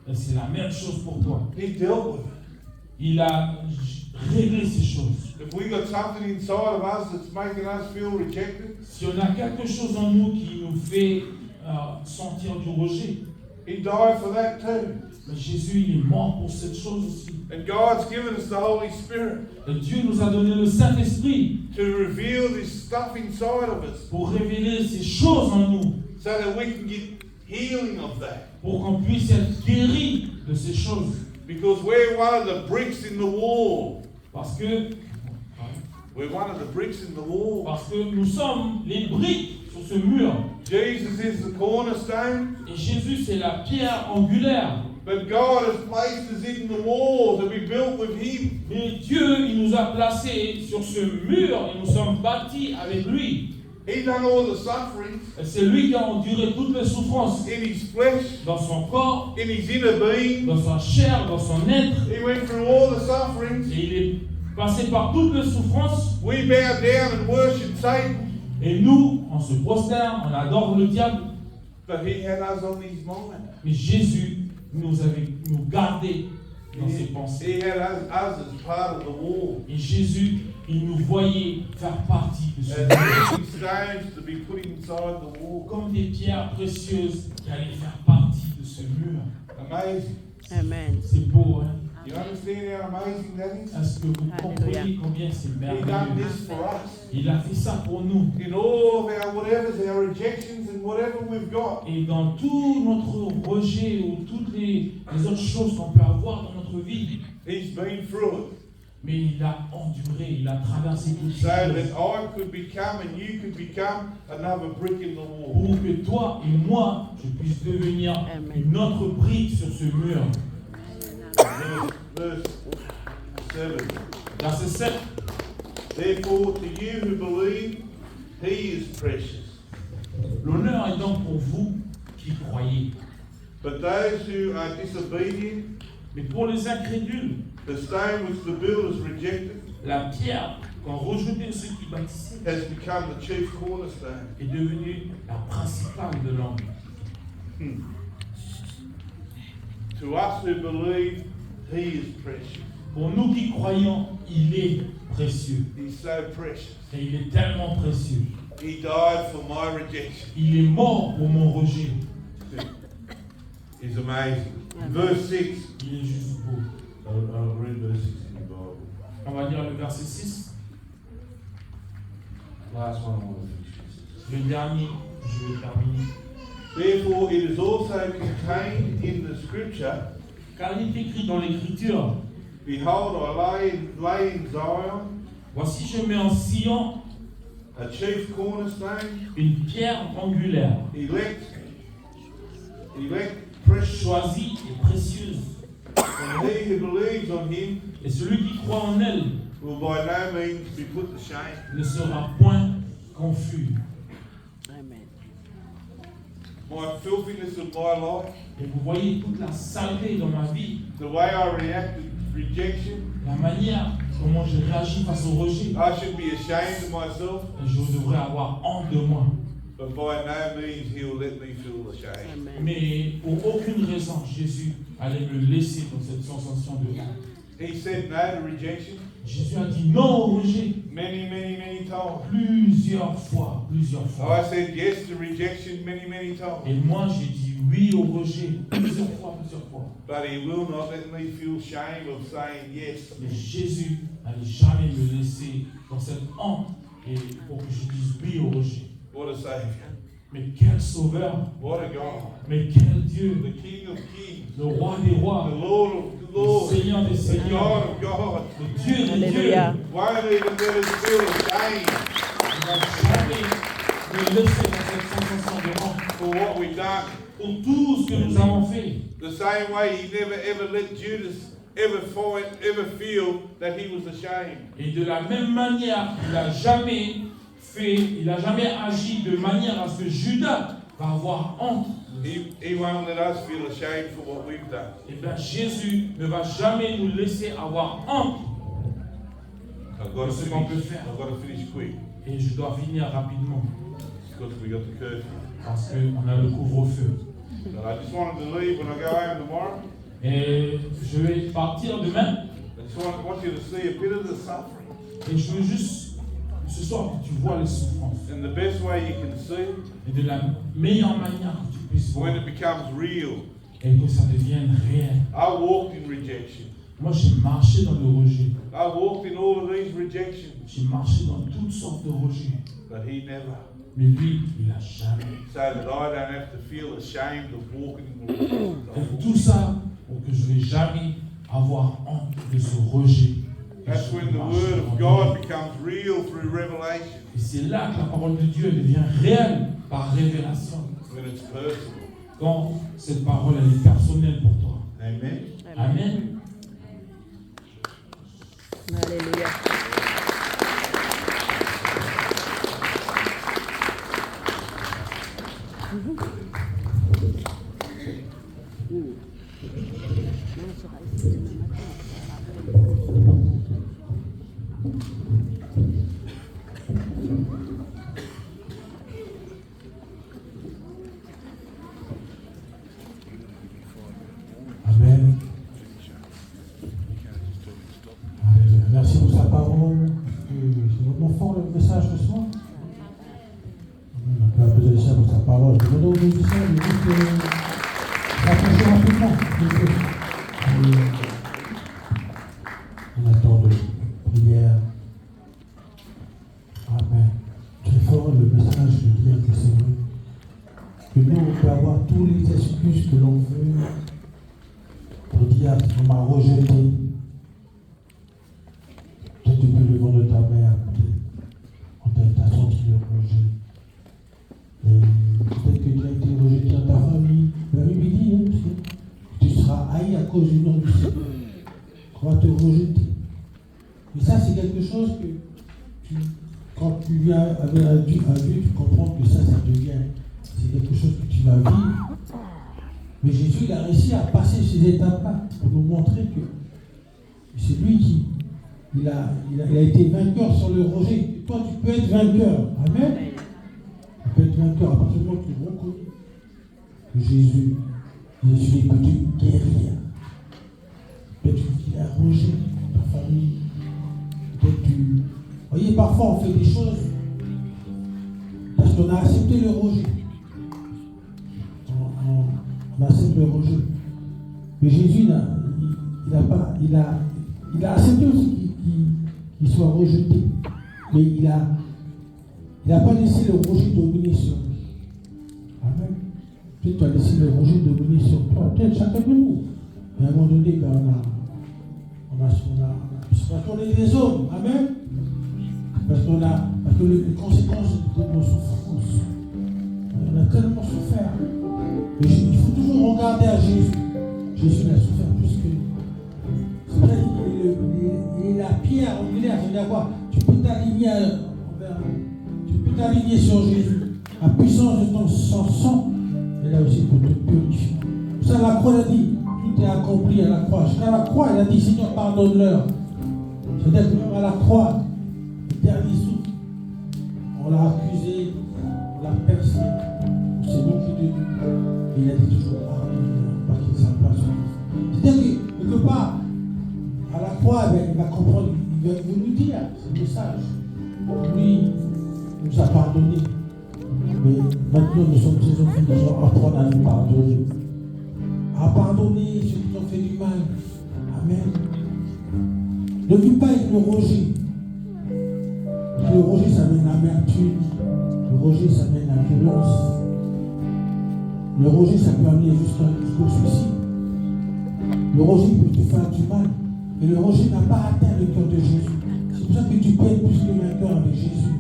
Et c'est la même chose pour toi. He dealt with it. Il a réglé ces choses. If we got something inside of us that's making us feel rejected, Si on a quelque chose en nous qui nous fait sentir du rejet, He died for that too. Mais Jésus, il est mort pour cette chose aussi. And God's given us the Holy Spirit Et Dieu nous a donné le Saint-Esprit to reveal this stuff inside of us pour révéler ces choses en nous, so that we can get healing of that. pour qu'on puisse être guéri de ces choses. Because we're one of the bricks in the wall. Parce que nous sommes les briques sur ce mur. Jesus is the cornerstone. Et Jésus, c'est la pierre angulaire. But God has placed us in the wall to be built with Him. Mais Dieu, il nous a placés sur ce mur et nous sommes bâtis avec lui. He done all the sufferings. Et c'est lui qui a enduré toutes les souffrances In His flesh, dans son corps, in His inner being. dans sa chair, dans son être. He went through all the sufferings. Et il est passé par toutes les souffrances. We bow down and worship Satan. Et nous, on se prosterne, on adore le diable. But He had us on His mind. Mais Jésus nous gardait dans ses pensées. He had us as part of the wall. Et Jésus, il nous voyait faire partie de ce As mur. living stones to be put inside the wall. Comme des pierres précieuses qui allaient faire partie de ce mur. Amazing. Amen. C'est beau, hein? You understand how amazing that is? Est-ce que vous comprenez combien c'est He done merveilleux? this for us. Il a fait ça pour nous. In all of our whatevers, our rejections and whatever we've got. Et dans tout notre rejet ou toutes les autres choses qu'on peut avoir dans notre vie, He's been through it. mais il a enduré, il a traversé toutes ces So that choses. I could become and you could become another brick in the wall. Pour que toi et moi, je puisse devenir Amen. une autre brique sur ce mur. Verse 7. Verset 7. Therefore, to you who believe, He is precious. L'honneur est donc pour vous qui croyez. But those who are disobedient, Mais pour les incrédules, the stone which the builders rejected la pierre qu'ont rejetée ceux qui bâtissaient has become the chief cornerstone. est devenue la principale de l'angle. To us who believe, He is precious. Pour nous qui croyons, il est précieux. He's so precious. Et il est tellement précieux. He died for my rejection. Il est mort pour mon rejet. He's amazing. Verse 6. Il est juste beau. I'll read verse 6 in your Bible. On va lire le verset 6. Last one I want to finish. Le dernier, je vais terminer. Therefore, it is also contained in the scripture, Car il est écrit dans l'Écriture, behold, I lay in Zion voici je mets en Sion a chief cornerstone, une pierre angulaire, elect, precious, choisie et précieuse. and he who believes on him Et celui qui croit en elle will by no means be put to shame. ne sera point confus. Amen. My filthiness of my life, Et vous voyez toute la saleté dans ma vie, the way I reacted to rejection, la manière comment j'ai réagi face au rejet. I should be ashamed of myself, Et je devrais avoir honte de moi. but by no means he will let me feel ashamed. Amen. Mais pour aucune raison, Jésus allait me laisser dans cette sensation de honte. He said no to rejection Jésus a dit non au rejet many times. plusieurs fois. I said yes to rejection many times. Et moi, j'ai dit oui au rejet plusieurs fois. But he will not let me feel shame of saying yes. Mais Jésus n'allait jamais me laisser dans cette honte et pour que je dise oui au rejet. What a Savior. Mais quel sauveur! What a God. Mais quel Dieu! The King of Kings. Le roi des The rois, Lord of the le Lords. Seigneur des The seigneurs, God of God. le Dieu des dieux. Alléluia. Won't even let us feel ashamed Il ne va jamais me laisser dans cette sensation de honte for what we've done. pour tout ce que nous avons fait. The same way he never ever let Judas ever feel that he was ashamed. Et de la même manière, il n'a jamais agi de manière à ce que Judas va avoir honte. He won't let us feel ashamed for what we've done. Et bien Jésus ne va jamais nous laisser avoir honte. I've got to C'est ce qu'on peut finish. faire. I've got to finish quick Et je dois finir rapidement because we got the curfew. parce qu'on a le couvre-feu. But I just wanted to leave when I go home tomorrow. Et je vais partir demain. I just want you to see a bit of the suffering. Et je veux juste ce soir que tu vois les souffrances. And the best way you can see Et de la meilleure manière que tu puisses voir. when it becomes real et que ça devienne réel. I walked in rejection. Moi, j'ai marché dans le rejet. I walked in all of these rejections. J'ai marché dans toutes sortes de rejets. But he never. Mais lui, il n'a jamais. So that I don't have to feel ashamed of walking in the rejections. Et tout ça pour que je ne vais jamais avoir honte de ce rejet. That's when the word of God becomes real through revelation. Et c'est là que la parole de Dieu devient réelle par révélation. When it's personal. Quand cette parole elle est personnelle pour toi. Amen. Amen. Alléluia. Amen. Merci pour sa parole. C'est vraiment fort le message ce soir. On peut applaudir ça pour sa parole. Je demande aux musiciens de dire que ça a touché rapidement. On attend de prière. Amen. Très fort le message de dire que c'est vrai. Que nous, on peut avoir tous les excuses que l'on veut pour dire qu'on m'a rejeté. Peut-être depuis le ventre de ta mère, quand tu as senti le rejet. Et peut-être que tu as été rejeté dans ta famille. La Bible dit que tu seras haï à cause du nom du Seigneur. On va te rejeter. Et ça, c'est quelque chose que quand tu viens avec un Dieu, tu comprends que ça devient. C'est quelque chose que tu vas vivre. Mais Jésus, il a réussi à passer ces étapes-là pour nous montrer que c'est lui qui il a été vainqueur sur le rejet. Et toi, tu peux être vainqueur. Amen. Tu peux être vainqueur à partir du moment où tu reconnais que Jésus est venu guérir. Peut-être qu'il a rejeté ta famille. Peut-être que vous voyez, parfois on fait des choses parce qu'on a accepté le rejet. On accepte le rejet. Mais Jésus, il a accepté aussi qu'il soit rejeté. Mais il n'a pas laissé le rejet dominer sur lui. Amen. Peut-être tu as laissé le rejet dominer sur toi. Peut-être chacun de nous. Mais à un moment donné, parce qu'on est des hommes. Amen. Parce que les conséquences de nos souffrances. On a tellement souffert. Mais il faut toujours regarder à Jésus. Jésus n'a souffert plus que nous. C'est vrai qu'il est la pierre angulaire. C'est-à-dire quoi? Tu peux t'aligner sur Jésus. La puissance de ton sang est là aussi pour te purifier. Ça, la croix, il a dit, tout est accompli à la croix. Jusqu'à la croix, il a dit, Seigneur, pardonne-leur. C'est-à-dire que même à la croix, le dernier souffle, on l'a accusé, on l'a percé, on s'est moqué de lui. Et il a dit toujours pardonne-leur, parce qu'il ne savent pas ce qu'ils font. C'est-à-dire que, quelque part, à la croix, il va comprendre, il va nous dire, c'est le message. Lui, il nous a pardonné. Mais maintenant, nous sommes ses enfants, nous devons apprendre à nous pardonner. À pardonner ceux qui ont fait du mal. Amen. Ne vis pas avec le rejet. Le rejet, ça mène l'amertume. Le rejet, ça mène la violence. Le rejet, ça peut amener jusqu'au suicide. Le rejet peut te faire du mal. Et le rejet n'a pas atteint le cœur de Jésus. C'est pour ça que tu peux être plus que vainqueur avec Jésus.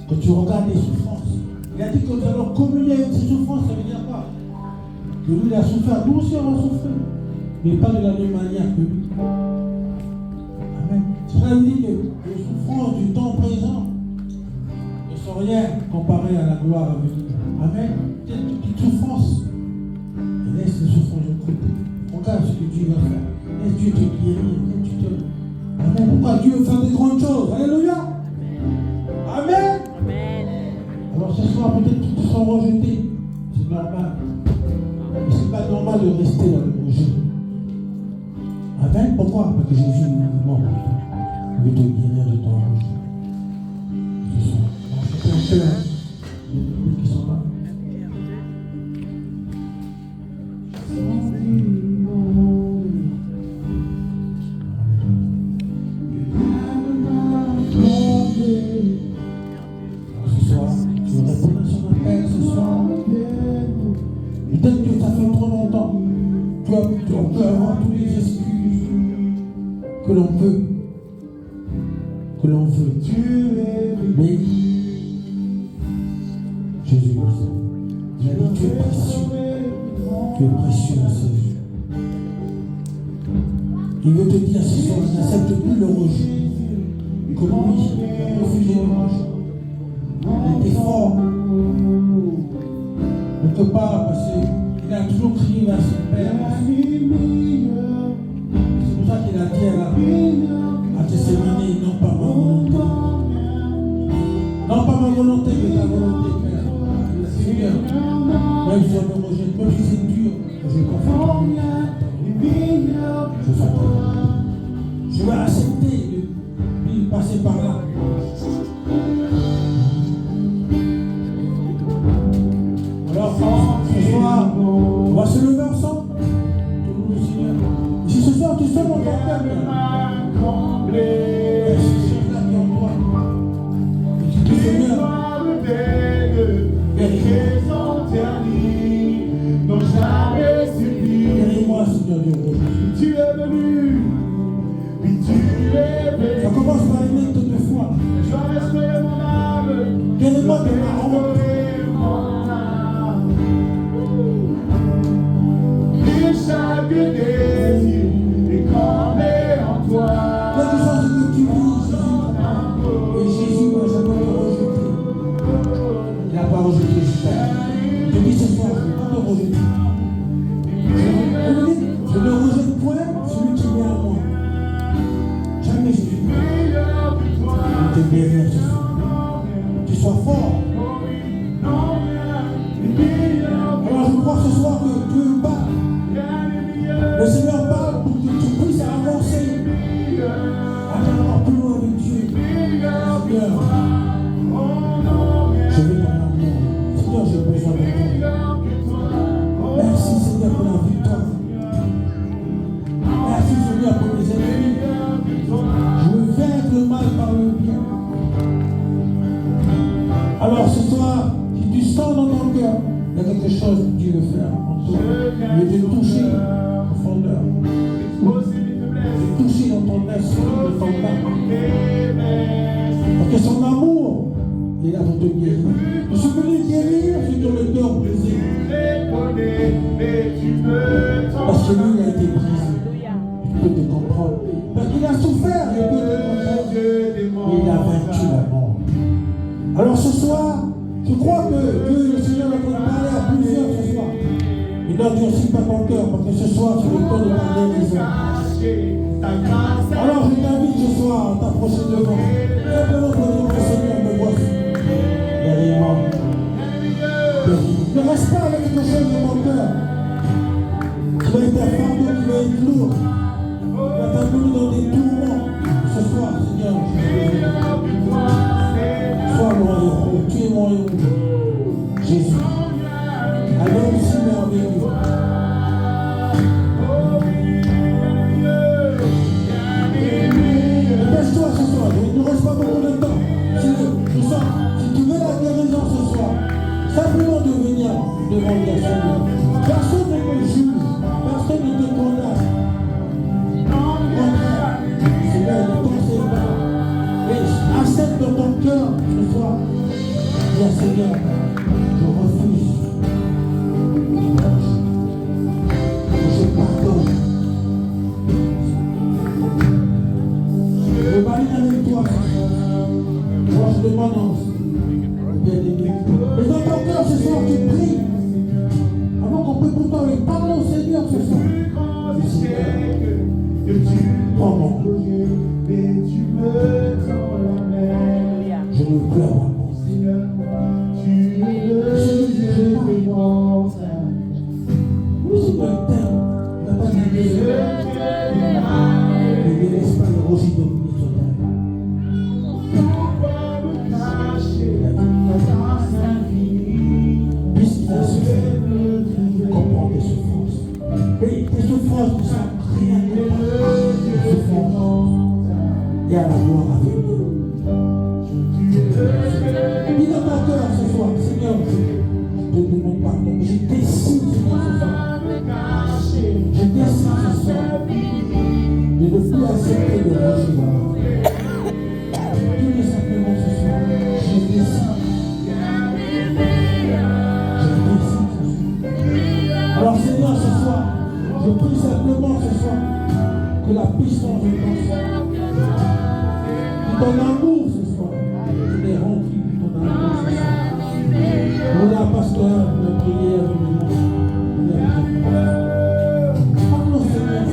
Quand tu regardes les souffrances, il a dit que nous allons communier avec ces souffrances, ça veut dire quoi? Que lui, il a souffert, nous aussi on va souffrir. Mais pas de la même manière que lui. Amen. C'est pour ça qu'il dit que les souffrances du temps présent ne sont rien comparées à la gloire à venir. Amen. Peut-être une petite souffrance. Et laisse les souffrances de côté. Regarde ce que Dieu va faire. Laisse Dieu te guérir. Amen. Pourquoi Dieu veut faire des grandes choses? Alléluia. Amen. Amen. Alors ce soir, peut-être qu'ils te sont rejetés. C'est normal. Mais ce n'est pas normal de rester dans le rejet. Amen. Pourquoi? Parce que Jésus est mouvement pour toi. Il veut te guérir de ton rejet. Ce soir. Alors c'est un cœur. Les qui sont là. Peut-être que ça fait trop longtemps. On peut avoir tous les excuses que l'on peut. Que l'on veut. Mais Jésus nous aime. Il a dit, tu es précieux. Tu es précieux à ses yeux. Il veut te dire ce soir, il n'accepte plus le rejet. Comme lui, il a refusé le rejet. Il était fort. Quelque part, parce qu'il a toujours crié vers son Père. C'est pour ça qu'il a dit à Gethsémani, non pas ma volonté. Non pas ma volonté, mais ta volonté, Père. Seigneur, même si on me rejette, même si c'est dur, je confie. Je fais ta volonté. Je vais accepter de passer par là. Alors, ce soir, on va se lever ensemble. Si ce soir tu sors dans ton cœur, Seigneur, guéris-moi, Seigneur Dieu. Tu es venu, oui tu es venu. Ça commence par une acte de foi. Tu as restauré mon âme, Guéris-moi de ma honte. Et chaque désir est comblé en toi. Quel que soit ce que tu vis, Jésus, et Jésus va jamais te rejeter. Il n'a pas rejeté Jésus. Je dis ce soir, je ne vais pas te rejeter. Je ne rejette point celui qui vient à moi. Jamais Jésus. Je te bénis ce soir. Tu sois fort. Alors je crois ce soir que Dieu parle. Le Seigneur parle pour que tu puisses avancer. Aller encore plus loin avec Dieu. Seigneur, je veux ton amour. Seigneur, j'ai besoin de toi. Merci Seigneur pour la victoire. Merci Seigneur pour mes ennemis. Je veux vaincre le mal par le bien. Alors ce soir, si tu sens dans ton cœur, il y a quelque chose que Dieu veut faire en toi. Il veut te toucher en profondeur. Toucher dans ton esprit, dans ton âme. Parce que son amour est là pour te guérir. Je suis venu guérir sur ton cœur brisé. Parce que lui, il a été brisé. Je peux te comprendre. Parce qu'il a souffert, je peux te comprendre. Mais il a vaincu la mort. Alors ce soir, je crois que Dieu, le Seigneur, va te parler à plusieurs ce soir. Il n'endurcit pas ton cœur, parce que ce soir, c'est le temps de ta guérison. Alors je t'invite ce soir à t'approcher devant. Simplement pour dire que Seigneur me voici. Derrière. Ne reste pas avec quelque chose de mon cœur. Tu vas être un fardeau, tu vas être lourd. Tu vas t'amener dans des tourments. Ce soir, Seigneur, sois mon héros. Tu es mon héros. Jésus. Alors si merveilleux. Dépêche-toi ce soir, il ne reste pas beaucoup de temps. Si tu veux la guérison ce soir, simplement de venir devant le Seigneur. Personne ne te juge, personne ne te condamne. Seigneur, ne conseille pas. Et accepte dans ton cœur ce soir. Dis Seigneur, je refuse. Je pardonne. Je valide avec toi. Moi je demande bien-aimé. Mais dans ton cœur ce soir tu pries. Avant qu'on peut pourtant lui parler au Seigneur ce soir. Dis Seigneur, prends mon cœur. Je ne veux plus avoir mon Seigneur. Oui, Seigneur, t'aime. Il n'a pas dit ne laisse pas le rocher dominer son âme. Puisqu'il a souffert, comprends tes souffrances. Mais tes souffrances ne sont rien de tes souffrances. Et à la gloire à venir. Dis dans ton cœur ce soir, Seigneur, je te demande pardon. Je décide Je prie simplement ce soir que la puissance de ton sang, de ton amour ce soir, je l'ai rempli de ton amour ce soir. On a pasteur de prière maintenant. Parlons Seigneur.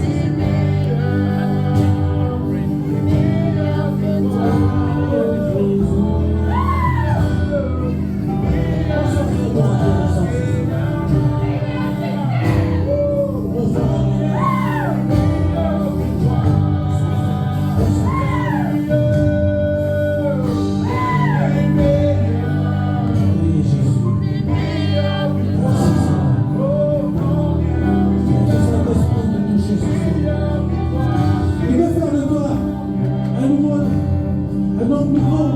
Il veut faire de toi un nouveau, un homme nouveau.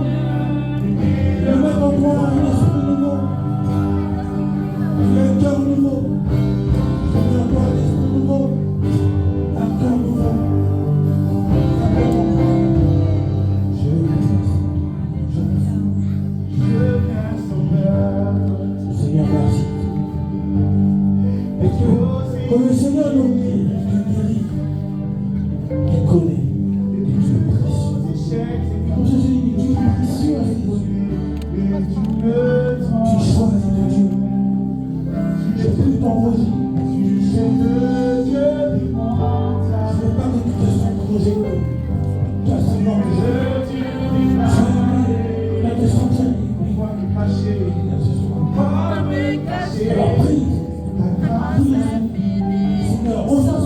Il veut mettre en toi un esprit nouveau. Il veut un cœur nouveau. Il veut en toi un esprit nouveau. Un cœur nouveau. Seigneur, merci. Et que le Seigneur nous guérit, qui connaît, et tu es précieux. Comme je dis, tu es précieux à Jésus. Tu choisis de Dieu. Je prie ton projet. Je ne veux pas que tu te sens projeté. Tu as seulement besoin. Tu as te sentir alors prie. Seigneur, reçois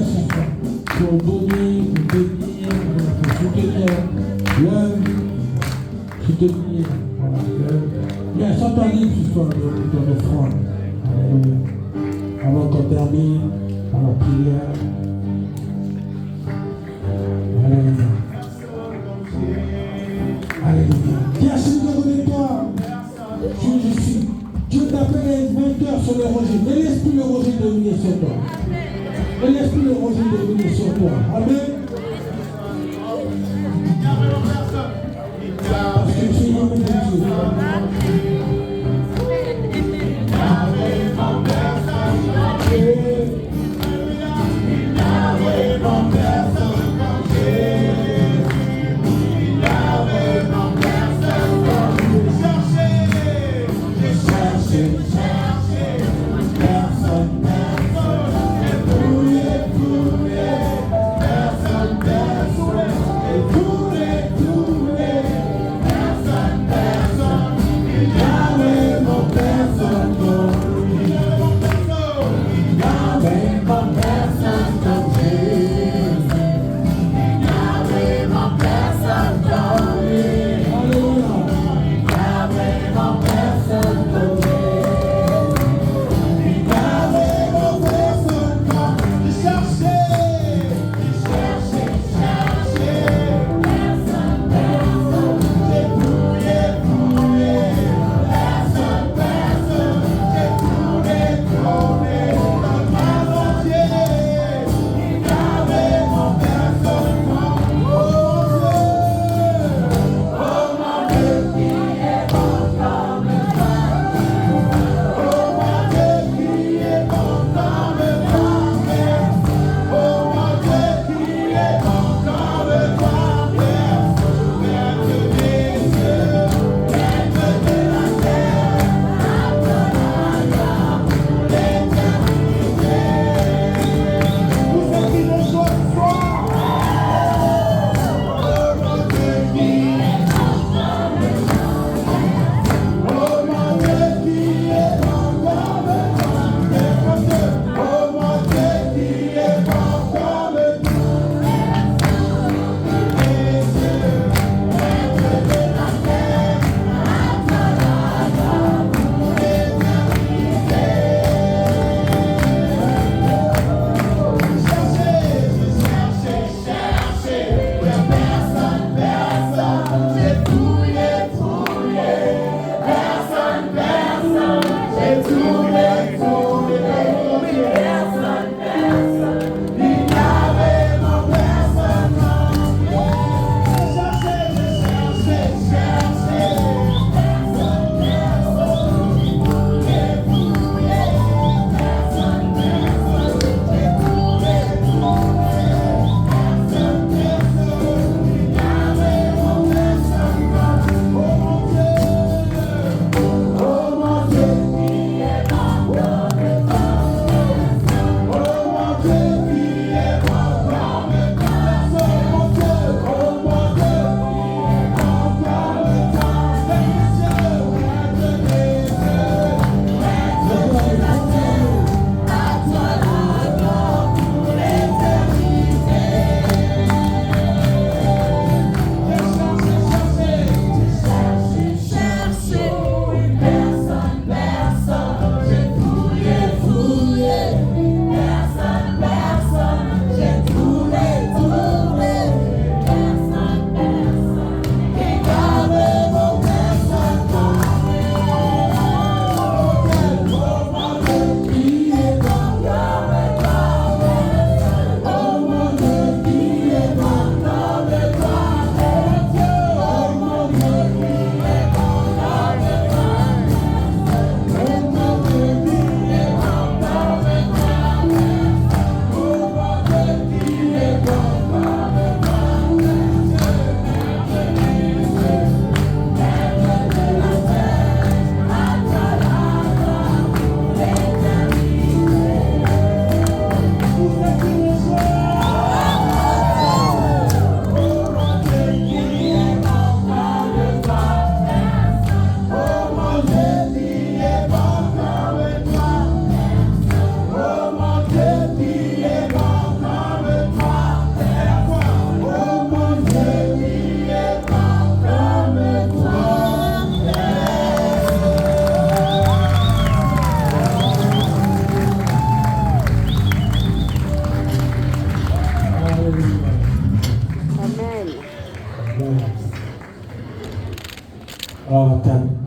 ce soir pour donner, pour bénir, pour soutenir l'œuvre, soutenir l'œuvre. Il y a un certain livre ce soir dans l'offrande. Alléluia. Avant qu'on termine par la prière. Alléluia. Alléluia. Dis à celui de toi, je suis. Dieu t'appelle à être vainqueur sur le rejet. Ne laisse plus le rejet dominer sur toi. Ne laisse plus le rejet dominer sur toi. Amen. Parce que tu es aimé de Dieu. Alors, attends.